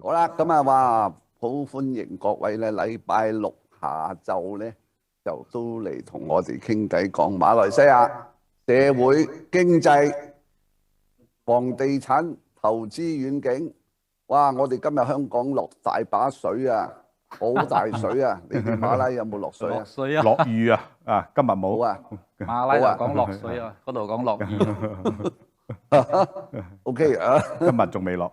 好啦，咁啊話好歡迎各位咧，禮拜六下晝咧就都嚟同我哋傾偈，講馬來西亞社會經濟、房地產、投資遠景。哇！我哋今日香港落大把水啊，好大水啊！你哋馬拉有冇落水啊？落水啊！落雨啊！啊，今日冇啊！馬拉就講落水啊，嗰度講落雨。OK 啊，今日仲未落。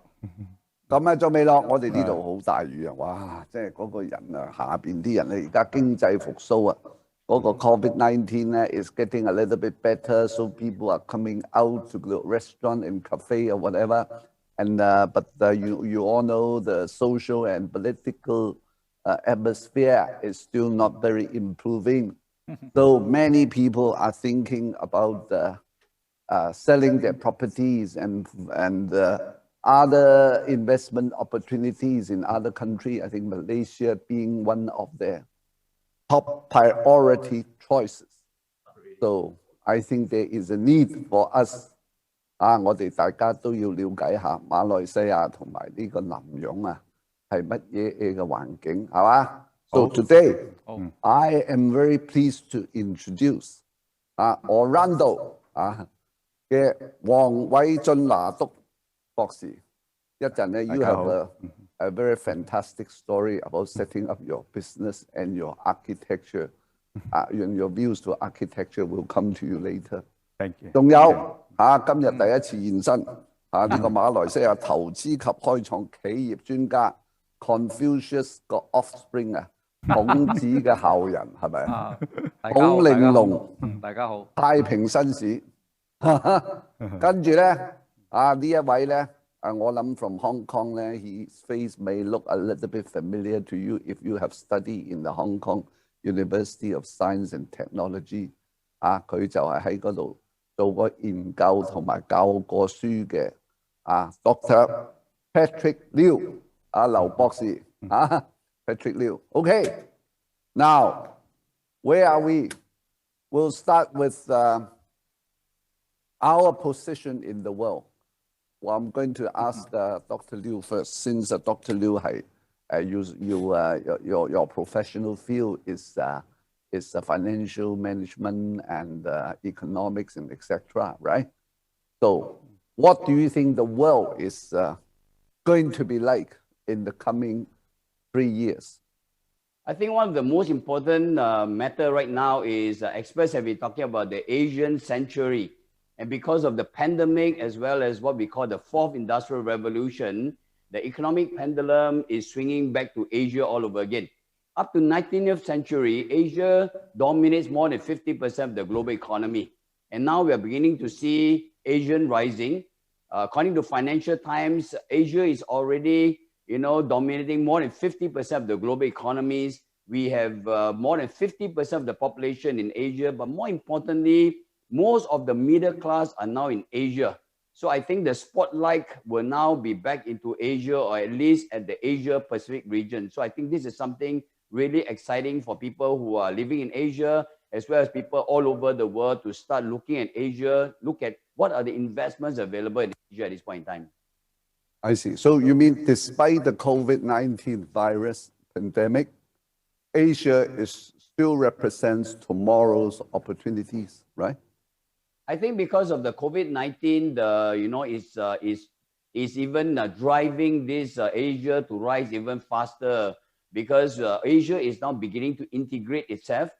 咁啊，仲未落，我哋呢度好大雨啊！哇，即係嗰個人啊，下邊啲人咧，而家經濟復甦啊，嗰個 COVID-19 咧 is getting a little bit better, so people are coming out to the restaurant and cafe or whatever. And but you all know the social and political atmosphere is still not very improving. So many people are thinking about selling their properties and other investment opportunities in other countries. I think Malaysia being one of their top priority choices. So I think there is a need for us. 我哋大家都要了解下馬來西亞同埋呢個南洋啊，係乜嘢嘅環境，係嘛？So today, I am very pleased to introduce Orlando 嘅黃偉俊拿督博士。一陣咧 ，you have a very fantastic story about setting up your business and your architecture. And your views to architecture will come to you later. Thank you. 仲有今日第一次現身呢個馬來西亞投資及開創企業專家 Confucius 個 offspring 啊，孔子嘅後人係咪啊？孔令龍，大家好，太平紳士。跟住咧呢一位咧我諗 from Hong Kong 咧 ，his face may look a little bit familiar to you if you have studied in the Hong Kong University of Science and Technology。佢就係喺嗰度做過研究同埋教過書嘅Dr. Patrick Liu 劉博士Patrick Liu。Okay, now where are we? We'll start with our position in the world. Well, I'm going to ask Dr. Liu first, since Dr. Liu your professional field is financial management and economics and etc. Right? So, what do you think the world is going to be like in the coming 3 years? I think one of the most important matter right now is experts have been talking about the Asian century. And because of the pandemic, as well as what we call the fourth industrial revolution, the economic pendulum is swinging back to Asia all over again. Up to 19th century, Asia dominates more than 50% of the global economy. And now we are beginning to see Asian rising. According to Financial Times, Asia is already, dominating more than 50% of the global economies. We have more than 50% of the population in Asia, but more importantly, most of the middle class are now in Asia. So I think the spotlight will now be back into Asia, or at least at the Asia Pacific region. So I think this is something really exciting for people who are living in Asia, as well as people all over the world, to start looking at Asia, look at what are the investments available in Asia at this point in time. I see. So you mean despite the COVID-19 virus pandemic, Asia still represents tomorrow's opportunities, right? I think because of the COVID-19, is even driving this Asia to rise even faster, because Asia is now beginning to integrate itself.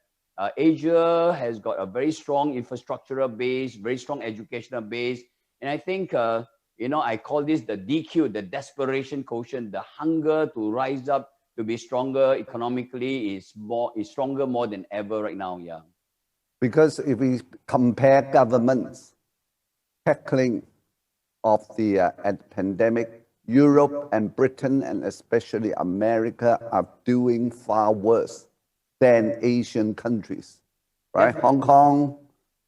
Asia has got a very strong infrastructural base, very strong educational base. And I think, I call this the DQ, the desperation quotient, the hunger to rise up, to be stronger economically is stronger more than ever right now, yeah. Because if we compare governments tackling of the pandemic, Europe and Britain, and especially America, are doing far worse than Asian countries, right? Hong Kong,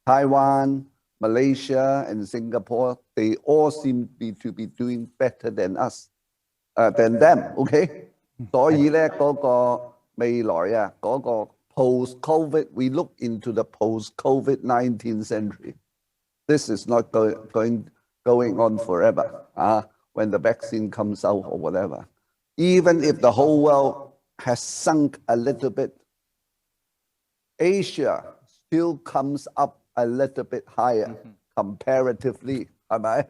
Taiwan, Malaysia, and Singapore, they all seem to be doing better than us, than them, okay? 所以咧，嗰個未來啊，嗰個 post-COVID, we look into the post-COVID-19 century. This is not going on forever when the vaccine comes out or whatever. even if the whole world has sunk a little bit, Asia still comes up a little bit higher comparatively，係咪？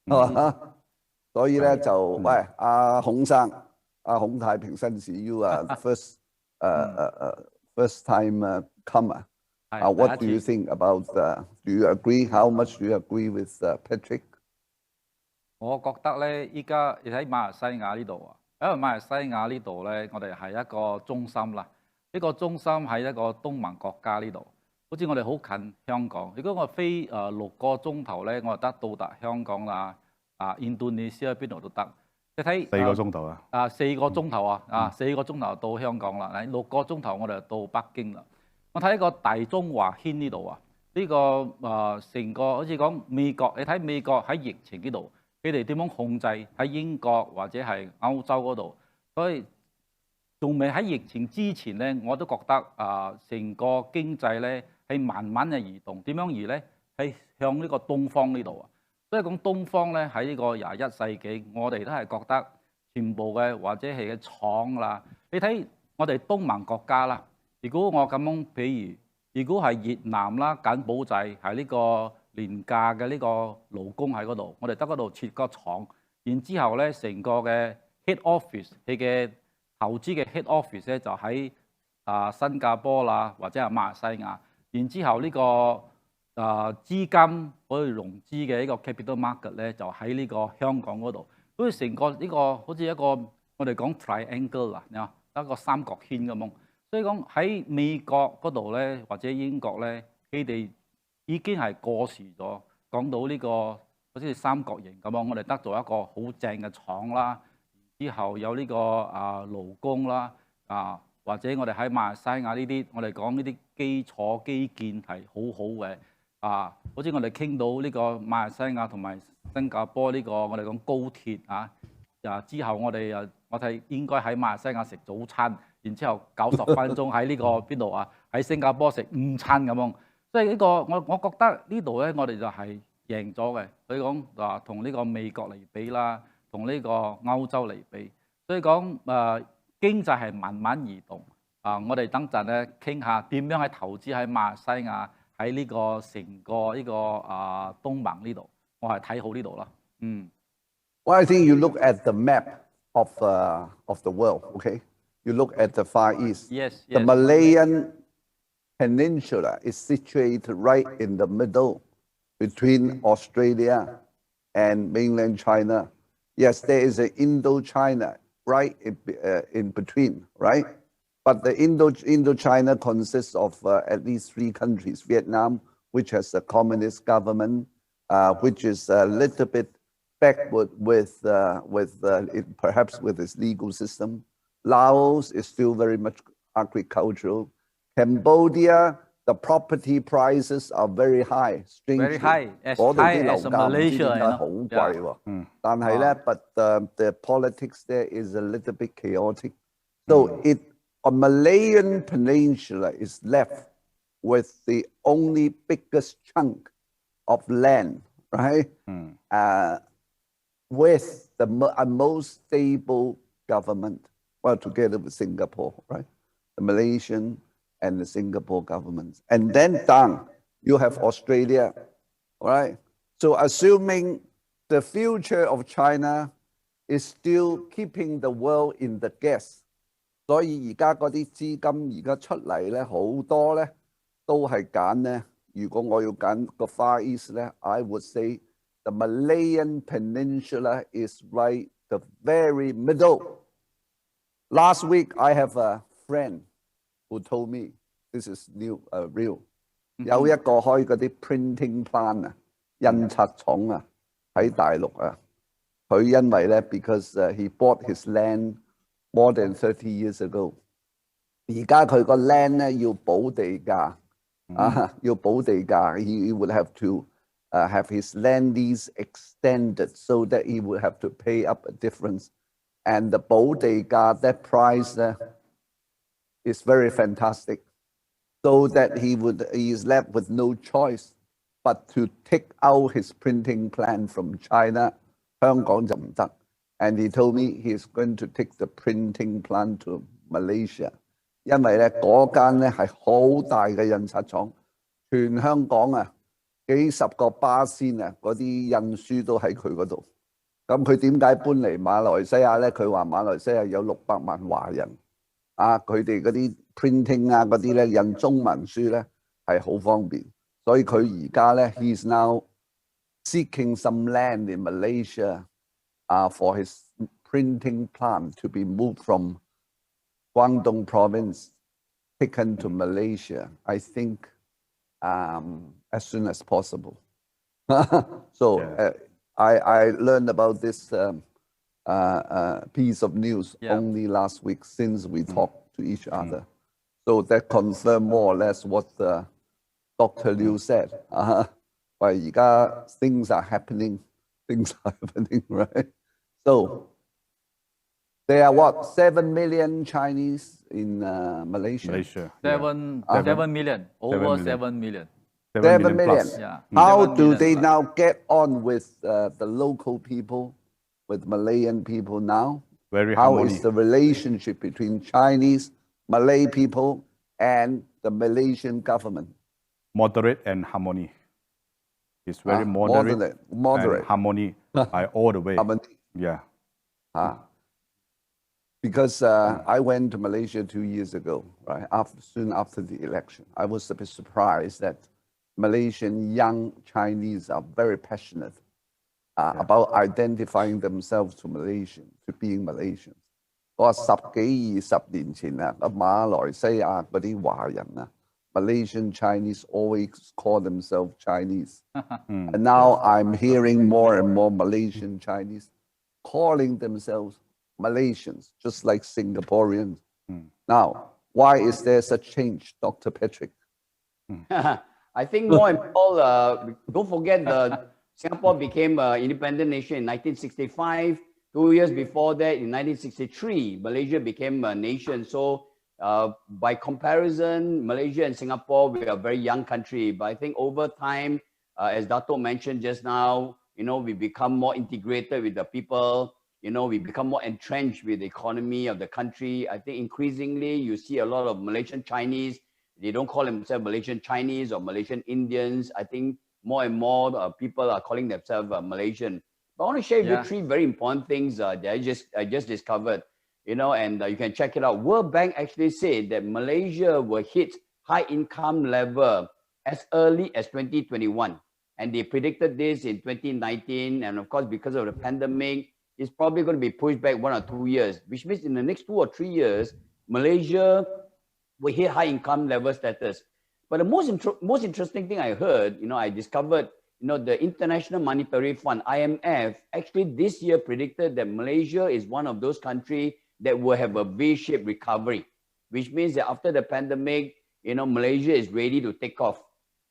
係嘛？所以咧就喂，孔生，孔太平紳士 ，you are first first time comer. What do you think about? Do you agree? How much do you agree with Patrick? 我覺得咧，依家你睇馬來西亞呢度啊，因為馬來西亞呢度咧，我哋係一個中心啦。呢個中心喺一個東盟國家呢度，好似我哋好近香港。如果我飛6個鐘頭咧，我就得到達香港啦。印度尼西亞邊度都得。你睇4個鐘頭啊？4個鐘頭啊！4個鐘頭到香港啦。6個鐘頭我哋就到北京啦。我睇個大中華圈呢度啊，呢個成個好似講美國，你睇美國喺疫情呢度，佢哋點樣控制喺英國或者係歐洲嗰度，所以仲未喺疫情之前咧，我都覺得成個經濟咧係慢慢嘅移動。點樣移咧？係向呢個東方呢度啊。所以講東方咧喺呢個21世紀，我哋都係覺得全部嘅或者係嘅廠啦。你睇我哋東盟國家啦。如果我咁樣，譬如如果係越南啦、柬埔寨係呢個廉價嘅呢個勞工喺嗰度，我哋得嗰度設個廠，然之後咧成個嘅 head office 佢嘅投資嘅 head office 咧就喺新加坡啦或者係馬來西亞，然之後呢個資金可以融資嘅呢個 capital market 咧就喺呢個香港嗰度，好似成個呢個好似一個我哋講 triangle 啊，一個三角圈咁樣。所以講喺美國嗰度咧，或者英國咧，佢哋已經係過時咗。講到呢個好似三角形咁樣，我哋得咗一個好正嘅廠啦，之後有呢個勞工啦，或者我哋喺馬來西亞呢啲，我哋講呢啲基礎基建係好好嘅，好似我哋傾到呢個馬來西亞同埋新加坡呢個我哋講高鐵之後我睇應該喺馬來西亞食早餐。然之後90分鐘喺呢個邊度啊？喺新加坡食午餐咁樣，所以呢個我覺得呢度咧，我哋就係贏咗嘅。所以講同呢個美國嚟比啦，同呢個歐洲嚟比，所以講經濟係慢慢移動。我哋等陣咧傾下點樣喺投資喺馬來西亞喺呢個成個呢個東盟呢度，我係睇好呢度啦。Well, I think you look at the map of the world, okay? You look at the Far East. Yes. The Malayan Peninsula is situated right in the middle between Australia and mainland China. Yes, there is an Indochina right in between, right? But the Indochina consists of at least 3 countries. Vietnam, which has a communist government, which is a little bit backward perhaps with its legal system. Laos is still very much agricultural. Cambodia, the property prices are very high. Very high, as high as Malaysia. 好貴喎。但係咧，but the politics there is a little bit chaotic. So a Malayan peninsula is left with the only biggest chunk of land, right? With a most stable government. Well, together with Singapore, right? The Malaysian and the Singapore governments. And then down, you have Australia, right? So assuming the future of China is still keeping the world in the gas. 所以而家嗰啲資金而家出嚟咧，好多咧都係揀咧。如果我要揀個 Far East 咧 ，I would say the Malayan Peninsula is right the very middle. Last week, I have a friend who told me this is real. 有一個開嗰啲 printing plant 啊，印刷廠啊，喺大陸啊，佢因為咧 because he bought his land more than 30 years ago， 而家佢個 land 咧要補地價要補地價 ，he would have to have his land lease extended so that he would have to pay up a difference. And the 補地價, that price is very fantastic. So that he is left with no choice but to take out his printing plant from China. 香港就唔得. and he told me he's going to take the printing plant to Malaysia， 因為咧嗰間咧係好大嘅印刷廠，全香港啊幾十個巴仙啊嗰啲印書都喺佢嗰度。咁佢點解搬嚟馬來西亞咧？佢話馬來西亞有600萬華人，啊佢哋嗰啲 printing 啊嗰啲咧印中文書咧係好方便，所以佢而家咧 he's now seeking some land in Malaysia for his printing plant to be moved from Guangdong province taken to Malaysia, I think as soon as possible. So I learned about this piece of news only last week since we talked to each other. So that confirmed more or less what Dr. Liu said. But things are happening, right? So there are what, 7 million Chinese in Malaysia? 7 million, over 7 million. 7 million. Yeah. How 7 do million they plus. now get on with the local people, with Malayan people now? Very How harmony. is the relationship between Chinese, Malay people and the Malaysian government? Moderate and harmony. It's very moderate and harmony by all the way. Harmony. Yeah. Because I went to Malaysia 2 years ago, right? Soon after the election. I was a bit surprised that Malaysian young Chinese are very passionate about identifying themselves to Malaysian, to being Malaysians. 我話10幾20年前啊，馬來西亞嗰啲華人啊 ，Malaysian Chinese always call themselves Chinese. And now I'm hearing more and more Malaysian Chinese calling themselves Malaysians, just like Singaporeans. Now, why is there such change, Dr. Patrick? I think more and more, don't forget Singapore became an independent nation in 1965. 2 years before that, in 1963, Malaysia became a nation. So by comparison, Malaysia and Singapore, we are a very young country. But I think over time, as Dato mentioned just now, we become more integrated with the people. We become more entrenched with the economy of the country. I think increasingly, you see a lot of Malaysian Chinese. They don't call themselves Malaysian Chinese or Malaysian Indians. I think more and more people are calling themselves Malaysian. But I want to share with you 3 very important things that I just discovered. And you can check it out. World Bank actually said that Malaysia will hit high income level as early as 2021. And they predicted this in 2019. And of course, because of the pandemic, it's probably going to be pushed back 1 or 2 years, which means in the next 2 or 3 years, Malaysia will hit high income level status. But the most interesting thing I heard, I discovered, the International Monetary Fund, IMF, actually this year predicted that Malaysia is one of those countries that will have a V-shaped recovery, which means that after the pandemic, Malaysia is ready to take off.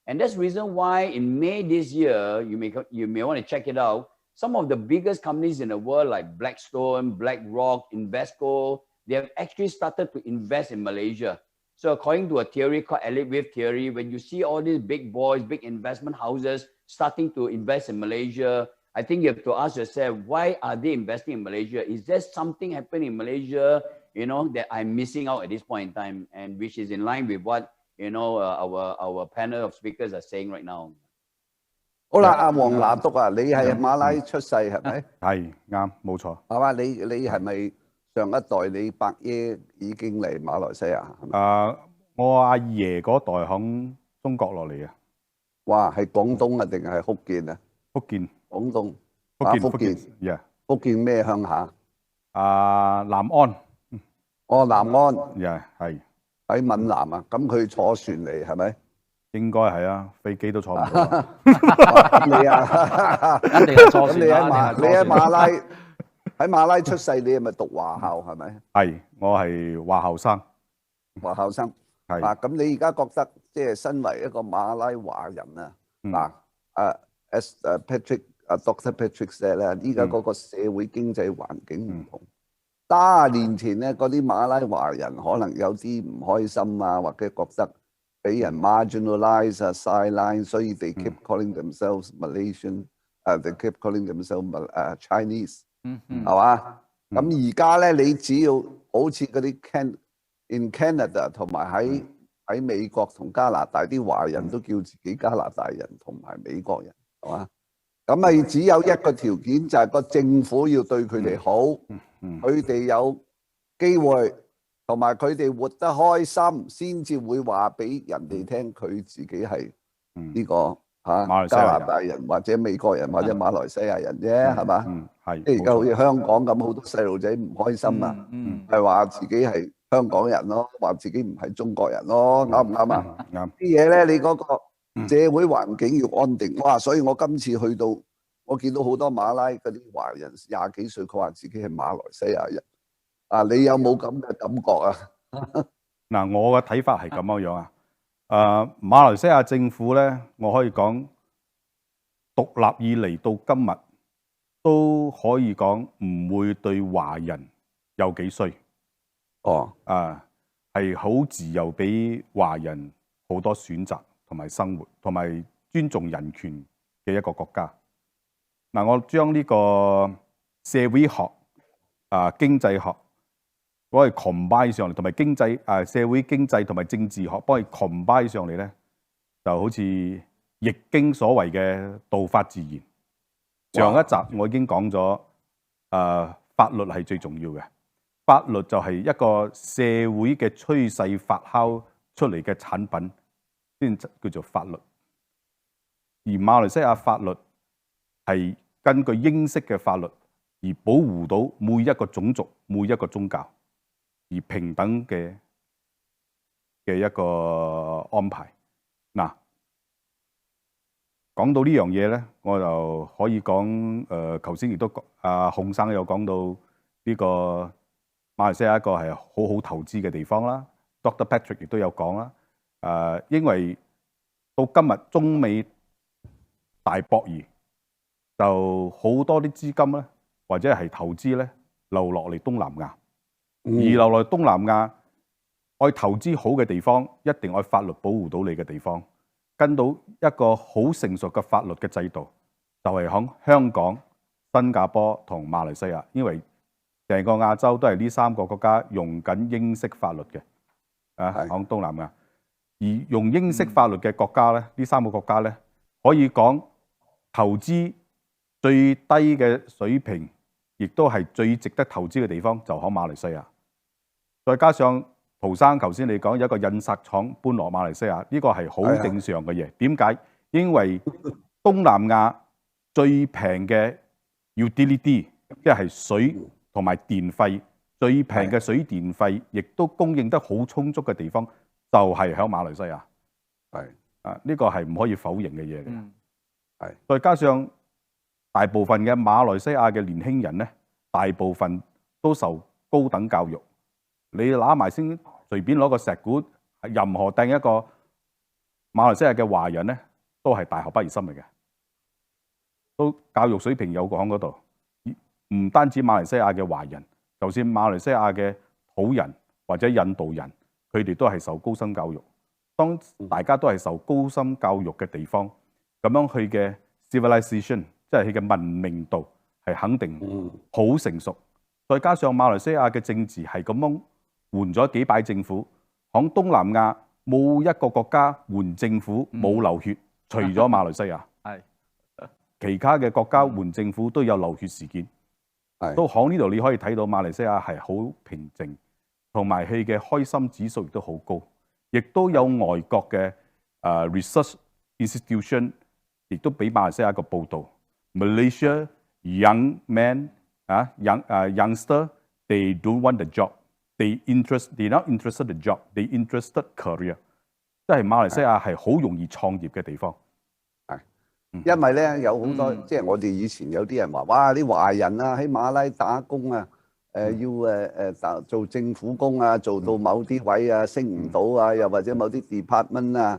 And that's the reason why in May this year, you may want to check it out, some of the biggest companies in the world like Blackstone, BlackRock, Invesco, they have actually started to invest in Malaysia. So according to a theory called elite wave theory, when you see all these big boys, big investment houses starting to invest in Malaysia, I think you have to ask yourself, why are they investing in Malaysia? Is there something happening in Malaysia, that I'm missing out at this point in time, and which is in line with what, our panel of speakers are saying right now. 好啦，阿黃拿督啊，你係馬拉出世係咪？係啱，冇錯。係嘛？你係咪上一代你伯爺已經嚟馬來西亞？我阿爺嗰代響中國落嚟嘅。哇，係廣東啊定係福建啊？福建。廣東。福建。Yeah。福建咩鄉下？南安。哦，南安。係。喺閩南啊，咁佢坐船嚟係咪？應該係啊，飛機都坐唔到。你啊，一定係坐船啦。你喺馬拉出世，你係咪讀華校係咪？係，我係華校生。華校生。係。咁你而家覺得即係身為一個馬拉華人啊，as Dr. Patrick said 咧，依家嗰個社會經濟環境唔同。30年前咧，嗰啲馬拉華人可能有啲唔開心啊，或者覺得俾人 marginalize sideline， 所以 they keep calling themselves Malaysian，they keep calling themselves Chinese。係嘛？咁而家咧，你只要好似嗰啲in Canada 同埋喺美國同加拿大啲華人都叫自己加拿大人同埋美國人，係嘛？咁咪只有一個條件就係個政府要對佢哋好，佢哋有機會同埋佢哋活得開心，先至會話俾人哋聽佢自己係呢個加拿大人或者美國人或者馬來西亞人啫，係嘛？即係而家好似香港咁，好多細路仔唔開心啊，係話自己係香港人咯，話自己唔係中國人咯，啱唔啱啊？啱。啲嘢咧，你嗰個社會環境要安定，哇！所以我今次去到，我見到好多馬拉嗰啲華人20幾歲，佢話自己係馬來西亞人。啊，你有冇咁嘅感覺啊？嗱，我嘅睇法係咁樣啊。馬來西亞政府咧，我可以講獨立以嚟到今日都可以講唔會對華人有幾衰。係好自由俾華人好多選擇同埋生活，同埋尊重人權嘅一個國家。嗱，我將呢個社會學、經濟學幫佢 combine 上嚟，同埋社會經濟同埋政治學幫佢 combine 上嚟咧，就好似易經所謂嘅道法自然。上一集我已經講咗，法律係最重要嘅。法律就係一個社會嘅趨勢發酵出嚟嘅產品，先叫做法律。而馬來西亞法律係根據英式嘅法律而保護到每一個種族、每一個宗教而平等嘅一個安排。嗱，講到呢樣嘢咧，我就可以講頭先亦都洪生有講到呢個馬來西亞一個係好好投資嘅地方啦。Dr. Patrick 亦都有講啦。因為到今日中美大博弈，就好多啲資金咧，或者係投資咧流落嚟東南亞，而流落嚟東南亞，愛投資好嘅地方，一定愛法律保護到你嘅地方，跟到一個好成熟嘅法律嘅制度，就係響香港、新加坡同馬來西亞，因為成個亞洲都係呢3個國家用緊英式法律嘅，響東南亞。而用英式法律嘅國家咧，呢3個國家咧，可以講投資最低嘅水平，亦都係最值得投資嘅地方，就喺馬來西亞。再加上陶生頭先你講有一個印刷廠搬落馬來西亞，呢個係好正常嘅嘢。點解？因為東南亞最平嘅 utility， 即係水同埋電費，最平嘅水電費，亦都供應得好充足嘅地方，就係喺馬來西亞。呢個係唔可以否認嘅嘢嚟。再加上大部分嘅馬來西亞嘅年輕人咧，大部分都受高等教育。你攞埋先，隨便攞個石鼓，任何掟一個馬來西亞嘅華人咧，都係大學畢業生嚟嘅，都教育水平有講嗰度。唔單止馬來西亞嘅華人，就算馬來西亞嘅土人或者印度人，佢哋都係受高深教育。當大家都係受高深教育嘅地方，咁樣佢嘅 civilization， 即係佢嘅文明度係肯定好成熟。再加上馬來西亞嘅政治係咁樣換咗幾擺政府，響東南亞冇一個國家換政府冇流血，除咗馬來西亞。其他嘅國家換政府都有流血事件。都響呢度你可以睇到馬來西亞係好平靜，同埋佢嘅開心指數亦都好高，亦都有外國嘅research institution 亦都俾馬來西亞一個報導 ，Malaysia young men youngster they don't want the job, they not interested the job, they interested career， 即係馬來西亞係好容易創業嘅地方。因為咧有好多即係我哋以前有啲人話，哇！啲華人啊喺馬拉打工啊，要做政府工啊，做到某啲位啊升唔到啊，又或者某啲 department 啊，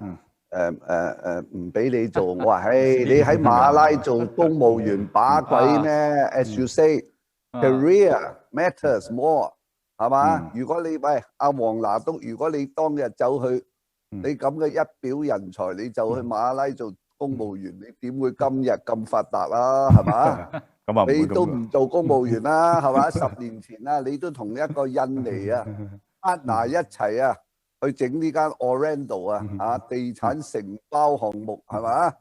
唔俾你做。我話：嘿，你喺馬拉做公務員把鬼咩？As you say, career matters more， 係嘛？如果你喂阿黃拿督，如果你當日走去，你咁嘅一表人才，你就去馬拉做公務員，你點會今日咁發達啊？係嘛？咁啊唔會你都咁唔做公務員啦，係嘛？10年前啦，你都同一個印尼啊 partner 一齊啊，去整呢間 Orlando 啊，地產承包項目係嘛？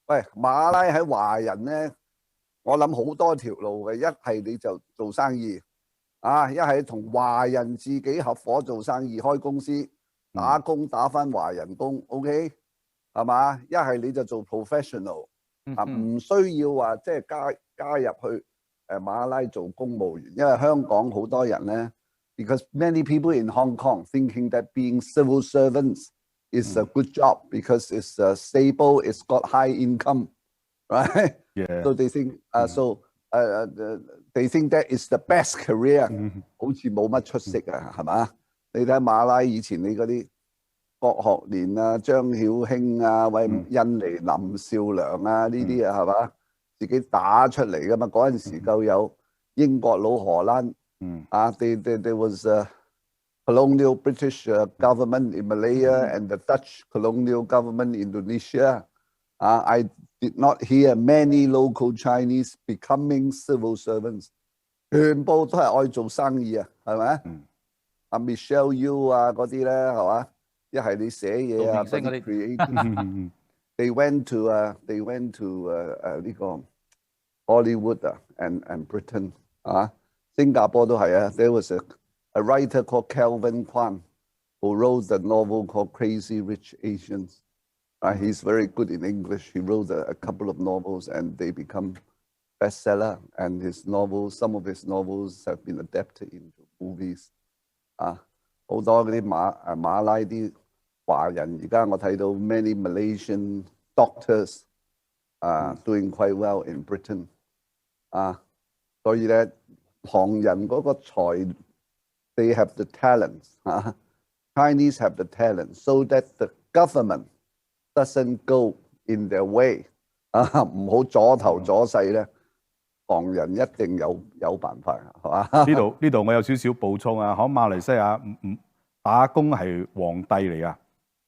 喂，馬拉喺華人咧，我諗好多條路嘅，一係你就做生意啊，一係同華人自己合夥做生意，開公司打工打返華人工 ，OK 係嘛？一係你就做 professional。啊，唔需要話即係加入去馬拉做公務員，因為香港好多人咧 ，because many people in Hong Kong thinking that being civil servants is a good job because it's stable, it's got high income, right? Yeah. So they think, they think that is the best career. 好似冇乜出息啊，係嘛？你睇馬拉以前你嗰啲。郭學年啊、張曉卿啊、喂印尼林少良啊呢啲啊係嘛？自己打出嚟噶嘛？嗰陣時夠有英國佬荷蘭啊 ，there was a colonial British government in Malaya and the Dutch colonial government in Indonesia. I did not hear many local Chinese becoming civil servants. 全部都係愛做生意啊，係咪？阿 Michelle Yu 啊嗰啲咧係嘛？一係你寫嘢啊，嗰啲 creative。They went to 呢個 Hollywood 啊 and Britain 啊，新加坡都係啊。There was a writer called Calvin Kwan who wrote the novel called Crazy Rich Asians. He's very good in English. He wrote a couple of novels and they become bestseller. And some of his novels have been adapted into movies. 好多嗰啲馬拉啲華人，而家我睇到 many Malaysian doctors doing quite well in Britain 所以咧唐人嗰個才 they have the talents Chinese have the talent so that the government doesn't go in their way 唔好阻頭阻勢咧。唐人一定有辦法，係嘛？呢度我有少少補充啊，喺馬來西亞打工係皇帝嚟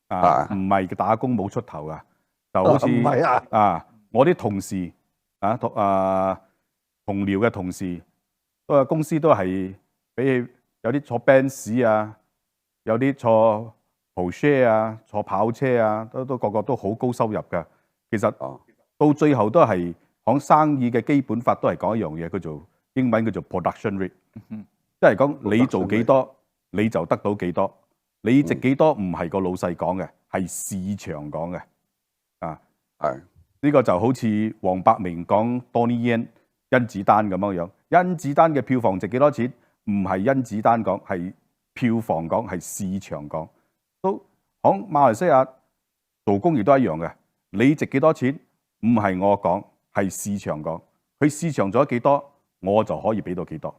噶，唔係打工冇出頭噶，就好似我啲同事同僚嘅同事，公司都係比起有啲坐 Benz 啊，有啲坐 Porsche 啊，坐跑車啊，都個個都好高收入噶。其實到最後都係。講生意嘅基本法都係講一樣嘢，英文叫做 production rate， 即係講你做幾多你就得到幾多，你值幾多唔係個老細講嘅，係市場講嘅。呢個就好似黃百鳴講 Donnie Yen 甄子丹咁樣樣，甄子丹嘅票房值幾多錢？唔係甄子丹講，係票房講，係市場講。都喺馬來西亞做工亦都一樣嘅，你值幾多錢？唔係我講。係市場講，佢市場做咗幾多，我就可以俾到幾多。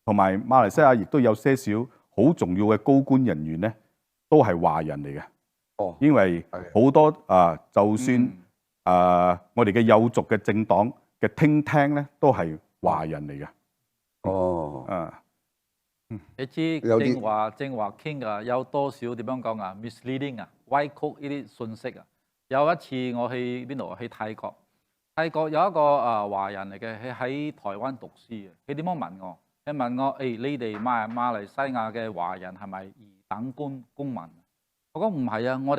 同埋馬來西亞亦都有些少好重要嘅高官人員咧，都係華人嚟嘅。因為好多就算我哋嘅有族嘅政黨嘅廳廳咧，都係華人嚟嘅。你知正話傾啊，有多少點樣講啊 ？misleading 啊，歪曲呢啲信息啊。有一次我去邊度？去泰國。泰國有一個華人嚟嘅，佢喺台灣讀書嘅。佢點樣問我？佢問我：你哋馬來西亞嘅華人係咪二等公民？我講唔係啊，我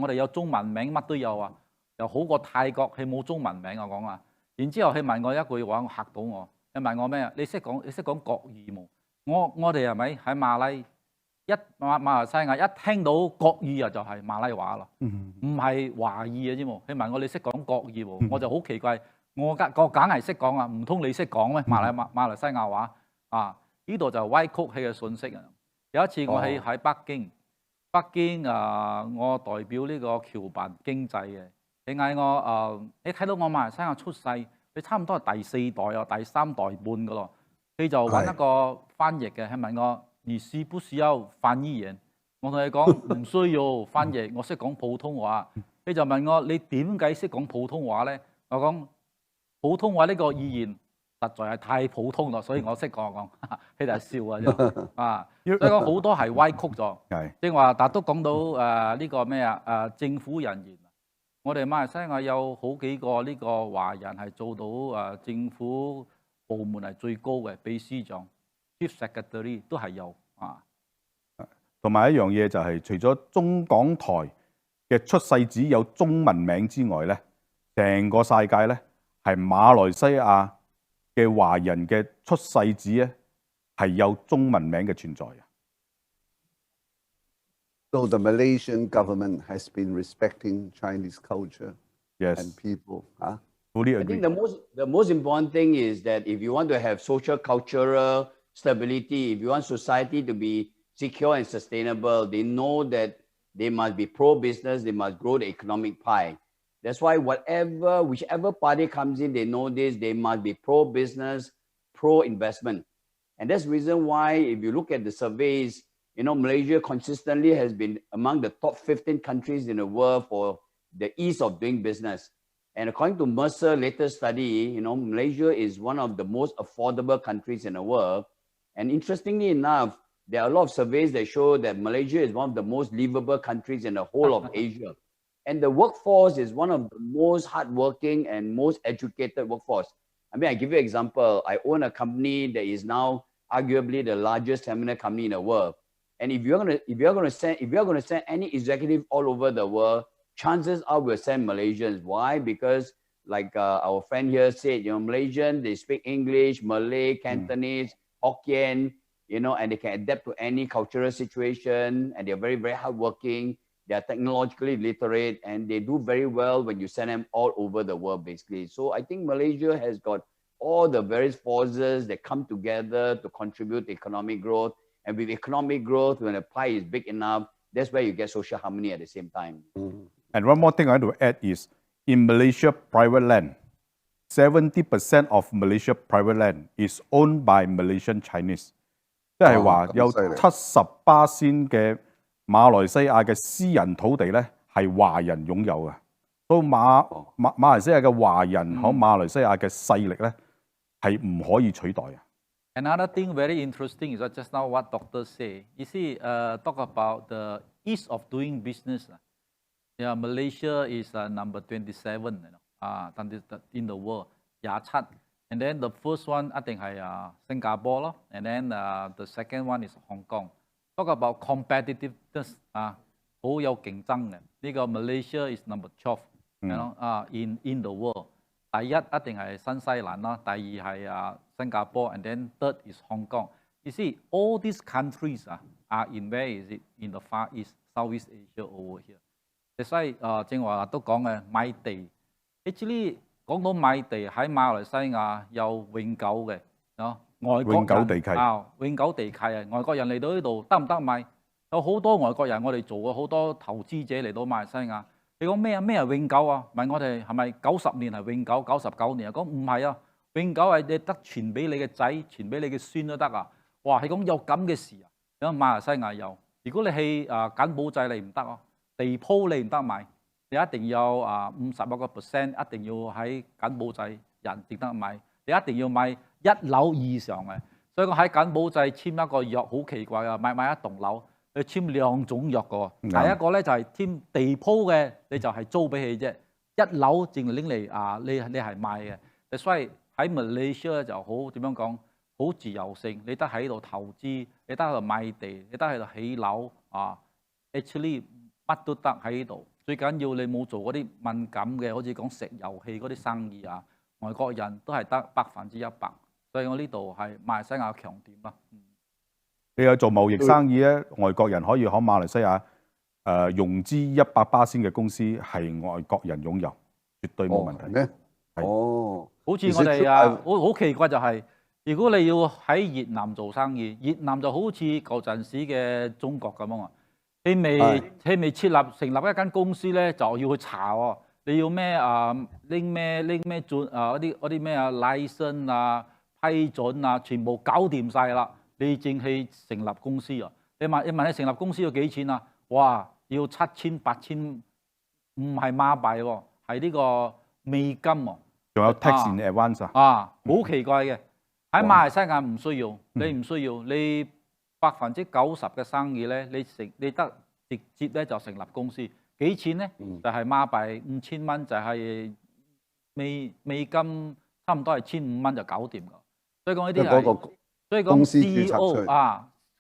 哋有中文名，乜都有啊，又好過泰國，佢冇中文名。我講啊。然之後佢問我一句話，我嚇到我。佢問我咩啊？你識講國語冇？我哋係咪喺馬來西亞一聽到國語啊，就係馬拉話啦，唔係華語啊啫喎。佢問我你識講國語喎，我就好奇怪，我梗係識講啊，唔通你識講咩？馬來西亞話呢度就歪曲佢嘅信息啊。有一次我喺北京我代表呢個僑辦經濟嘅，你嗌我你睇到我馬來西亞出世，你差唔多係第4代啊，第3代半噶咯。佢就揾一個翻譯嘅，佢問我。你需不需要翻譯員？我同佢講唔需要翻譯，我識講普通話。佢就問我你點解識講普通話咧？我講普通話呢個語言實在係太普通啦，所以我識講。我講佢就係笑所以講好多係歪曲咗。正話，但都講到呢個咩政府人員。我哋馬來西亞有好幾個呢個華人係做到政府部門係最高嘅秘書長 Chief Secretary 都係有啊。同埋一樣嘢就係，除咗中港台嘅出世紙有中文名之外咧，成個世界咧係馬來西亞嘅華人嘅出世紙咧係有中文名嘅存在嘅。So the Malaysian government has been respecting Chinese culture Yes. and people. Huh? Fully I agree. think the most important thing is that if you want to have social cultural stability, if you want society to be secure and sustainable, they know that they must be pro-business, they must grow the economic pie. That's why whichever party comes in, they know this, they must be pro-business, pro-investment. And that's the reason why, if you look at the surveys, Malaysia consistently has been among the top 15 countries in the world for the ease of doing business. And according to Mercer latest study, Malaysia is one of the most affordable countries in the world. And interestingly enough, there are a lot of surveys that show that Malaysia is one of the most livable countries in the whole of Asia. And the workforce is one of the most hardworking and most educated workforce. I give you an example. I own a company that is now arguably the largest terminal company in the world. And if you're going to send any executive all over the world, chances are we'll send Malaysians. Why? Because like our friend here said, Malaysian, they speak English, Malay, Cantonese, Hokkien, and they can adapt to any cultural situation, and they're very, very hardworking. They are technologically literate, and they do very well when you send them all over the world, basically. So I think Malaysia has got all the various forces that come together to contribute to economic growth. And with economic growth, when the pie is big enough, that's where you get social harmony at the same time. And one more thing I want to add is, in Malaysia private land, 70% of Malaysia private land is owned by Malaysian Chinese， 即係話有70%嘅馬來西亞嘅私人土地咧係華人擁有嘅，所以馬來西亞嘅華人喺馬來西亞嘅勢力咧係唔可以取代嘅。Another thing very interesting is just now what doctor say. You see, talk about the ease of doing business. Yeah, Malaysia is number 27, in the world, 27. And then the first one I think is Singapore, and then the second one is Hong Kong. Talk about competitiveness, 好有競爭嘅。呢個 Malaysia is number 12, in the world. 第一定係新西蘭啦，第二係新加坡 and then third is Hong Kong. You see, all these countries are in where is it? In the Far East, Southeast Asia over here. 所以正話都講嘅買地 ，actually 講到買地喺馬來西亞有永久嘅，外國人永久地契永久地契啊！外國人嚟到呢度得唔得買？有好多外國人，我哋做過好多投資者嚟到馬來西亞。你講咩係永久啊？問我哋係咪90年係永久，99年啊？講唔係啊，永久係你得傳俾你嘅仔，傳俾你嘅孫都得啊！哇，係講有咁嘅事啊！喺馬來西亞有。如果你去柬埔寨你唔得啊，地鋪你唔得買，你一定有51%一定要喺柬埔寨人先得買，你一定要買1樓以上嘅。所以我喺柬埔寨簽一個約好奇怪啊，買一棟樓。佢簽2種約嘅，第一個咧就係簽地鋪嘅，你就係租俾佢啫。1樓淨係拎嚟你係賣嘅。所以喺 Malaysia 咧就好點樣講，好自由性，你得喺度投資，你得喺度買地，你得喺度起樓actually 乜都得喺度。最緊要你冇做嗰啲敏感嘅，好似講石油氣嗰啲生意外國人都係得100%。所以我呢度係馬來西亞嘅強點啦。你有做貿易生意咧，外國人可以喺馬來西亞融資100%嘅公司係外國人擁有，絕對冇問題。好似我哋好奇怪就係，如果你要喺越南做生意，越南就好似舊陣時嘅中國咁樣佢未成立一間公司咧，就要去查喎。你要咩拎咩嗰啲咩license批准全部搞掂晒啦。你淨係成立公司啊？你問你成立公司要幾錢啊？哇，要7000、8000，唔係馬幣喎，係呢個美金喎。仲有 tax in advance 好奇怪嘅。喺馬來西亞唔需要，你唔需要，你90%嘅生意咧，你得直接咧就成立公司，幾錢咧？就係馬幣5000蚊，就係美金差唔多係1500蚊就搞掂㗎。所以講呢啲係，所以講 CEO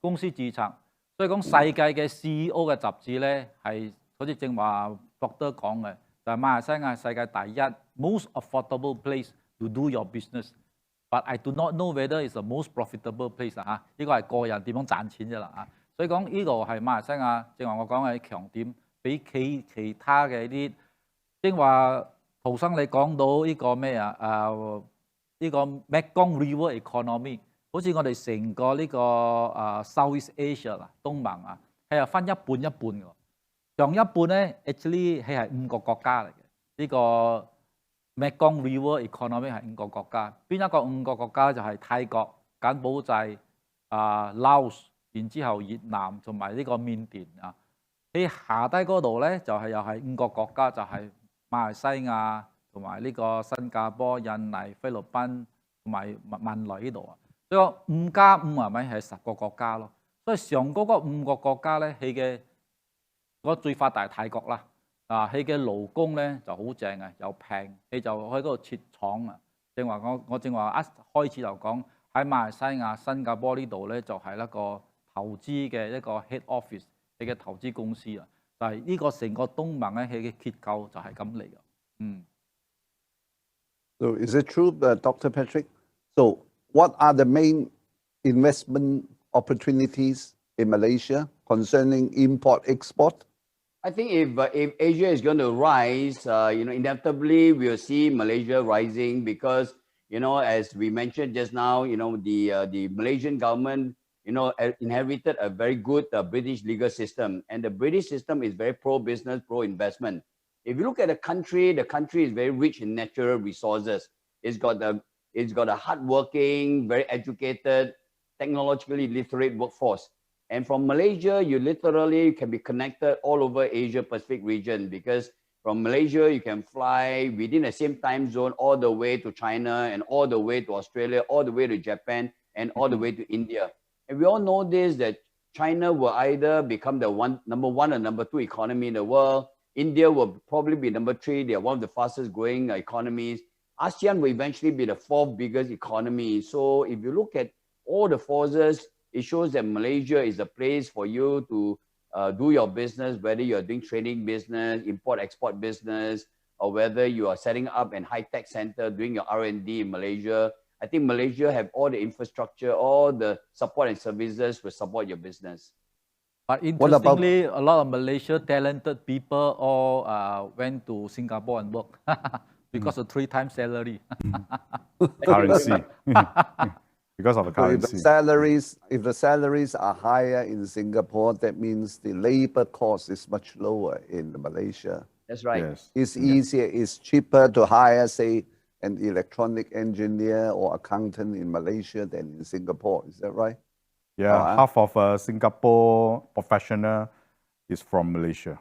公司註冊。所以講世界嘅 CEO 嘅雜誌咧係好似正話博德講嘅，就係馬來西亞世界第一 most affordable place to do your business。But I do not know whether it's the most profitable place 啊！呢個係個人點樣賺錢啫啦啊！所以講呢度係馬來西亞，正話我講嘅強點，比其他嘅啲，正話陶生你講到呢個咩啊？呢個 Mekong River economy， 好似我哋成個呢個Southeast Asia 啦，東盟啊，係分一半一半嘅。上一半咧 ，actually 係5個國家嚟嘅。呢個 Mekong River economy 係5個國家，邊一個5個國家就係泰國、柬埔寨、Laos， 然之後越南同埋呢個緬甸啊。喺下低嗰度咧就係又係5個國家，就係馬來西亞同埋呢個新加坡、印尼、菲律賓同埋文萊呢度啊。所以5加5係咪係10個國家咯？所以上嗰個5個國家咧，佢嘅嗰最發達係泰國啦。佢嘅勞工咧就好正嘅，又平，你就喺嗰度設廠啊。正話我正話一開始就講喺馬來西亞、新加坡呢度咧就係一個投資嘅一個 head office， 你嘅投資公司啊。但係呢個成個東盟咧，佢嘅結構就係咁嚟嘅。So is it true, Dr. Patrick? So what are the main investment opportunities in Malaysia concerning import-export? I think if Asia is going to rise, inevitably we'll see Malaysia rising because, as we mentioned just now, the Malaysian government, inherited a very good British legal system, and the British system is very pro-business, pro-investment. If you look at the country is very rich in natural resources. It's got a hardworking, very educated, technologically literate workforce. And from Malaysia, you literally can be connected all over Asia Pacific region because from Malaysia, you can fly within the same time zone all the way to China and all the way to Australia, all the way to Japan and all the way to India. And we all know this, that China will either become the number one or number 2 economy in the world. India will probably be number 3. They are one of the fastest growing economies. ASEAN will eventually be the 4th biggest economy. So if you look at all the forces, it shows that Malaysia is a place for you to do your business, whether you're doing trading business, import-export business, or whether you are setting up a high-tech center, doing your R&D in Malaysia. I think Malaysia have all the infrastructure, all the support and services to support your business. But interestingly, a lot of Malaysia talented people all went to Singapore and work because of 3 times salary. Currency. Because of the currency. So if the salaries are higher in Singapore, that means the labor cost is much lower in Malaysia. That's right. Yes. It's easier, it's cheaper to hire, say, an electronic engineer or accountant in Malaysia than in Singapore. Is that right? Yeah, half of Singapore professional is from Malaysia.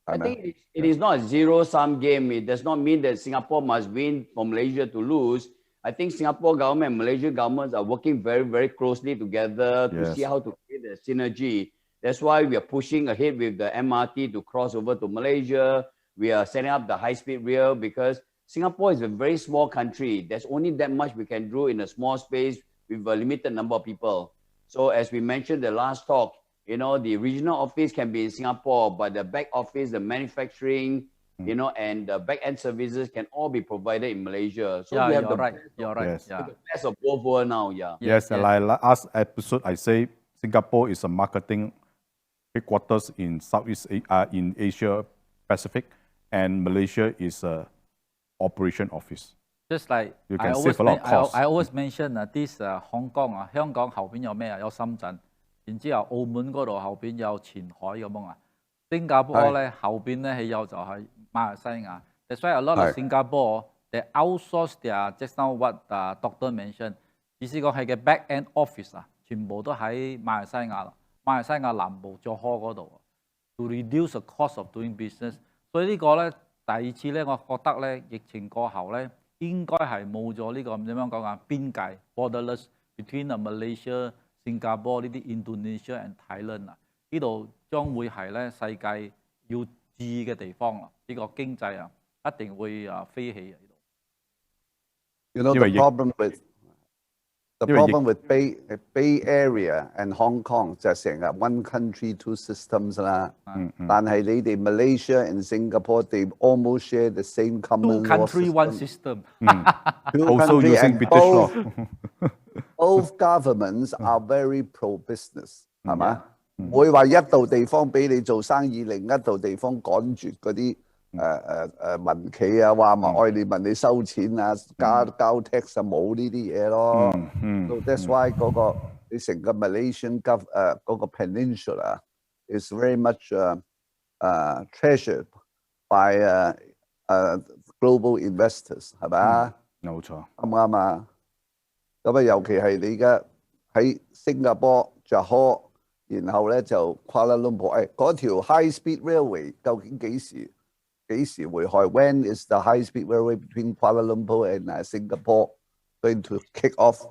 I think it is not a zero-sum game. It does not mean that Singapore must win for Malaysia to lose. I think Singapore government and Malaysia governments are working very, very closely together to see how to create a synergy. That's why we are pushing ahead with the MRT to cross over to Malaysia. We are setting up the high-speed rail because Singapore is a very small country. There's only that much we can do in a small space with a limited number of people. So as we mentioned the last talk, the regional office can be in Singapore, but the back office, the manufacturing, and the back-end services can all be provided in Malaysia. So we have the right. You're right. Yes. Yeah. the best of both worlds now. Yes, like last episode, I say Singapore is a marketing headquarters in in Asia Pacific, and Malaysia is a operation office. Just like you can save a lot of cost. I always mention this Hong Kong 香港後邊有咩啊？有深圳，然之後澳門嗰度後邊有前海咁樣啊。新加坡咧後邊咧係有就係馬來西亞。That's why a lot of Singapore they outsource their just now what Doctor mentioned， 意思講係嘅 back end office 啊，全部都喺馬來西亞啦。馬來西亞南部佐科嗰度 ，to reduce the cost of doing business。所以呢個咧第二次咧，我覺得咧疫情過後咧，應該係冇咗呢個點樣講啊邊界 borderless between Malaysia、新加坡呢啲 Indonesia and Thailand 啊，呢度將會係咧世界要注意嘅地方啦。呢個經濟啊，一定會飛起喺度。You know the problem with Bay Area and Hong Kong 就成日 one country two systems 啦。但係你哋 Malaysia and Singapore they almost share the same common Two law country one system。Also using British law。Both governments are very pro business， 係嘛？唔會話一度地方俾你做生意，另一度地方趕絕嗰啲民企啊，話埋愛你問你收錢啊，交 tax 啊，冇呢啲嘢咯。So that's why 嗰個你成個 Malaysian 嗰個 peninsula is very much treasured by global investors， 係咪啊？冇錯，啱唔啱啊？咁啊，尤其係你而家喺新加坡、Johor，然後咧就 Kuala Lumpur， 嗰條 high speed railway 究竟幾時會開 ？When is the high speed railway between Kuala Lumpur and Singapore going to kick off?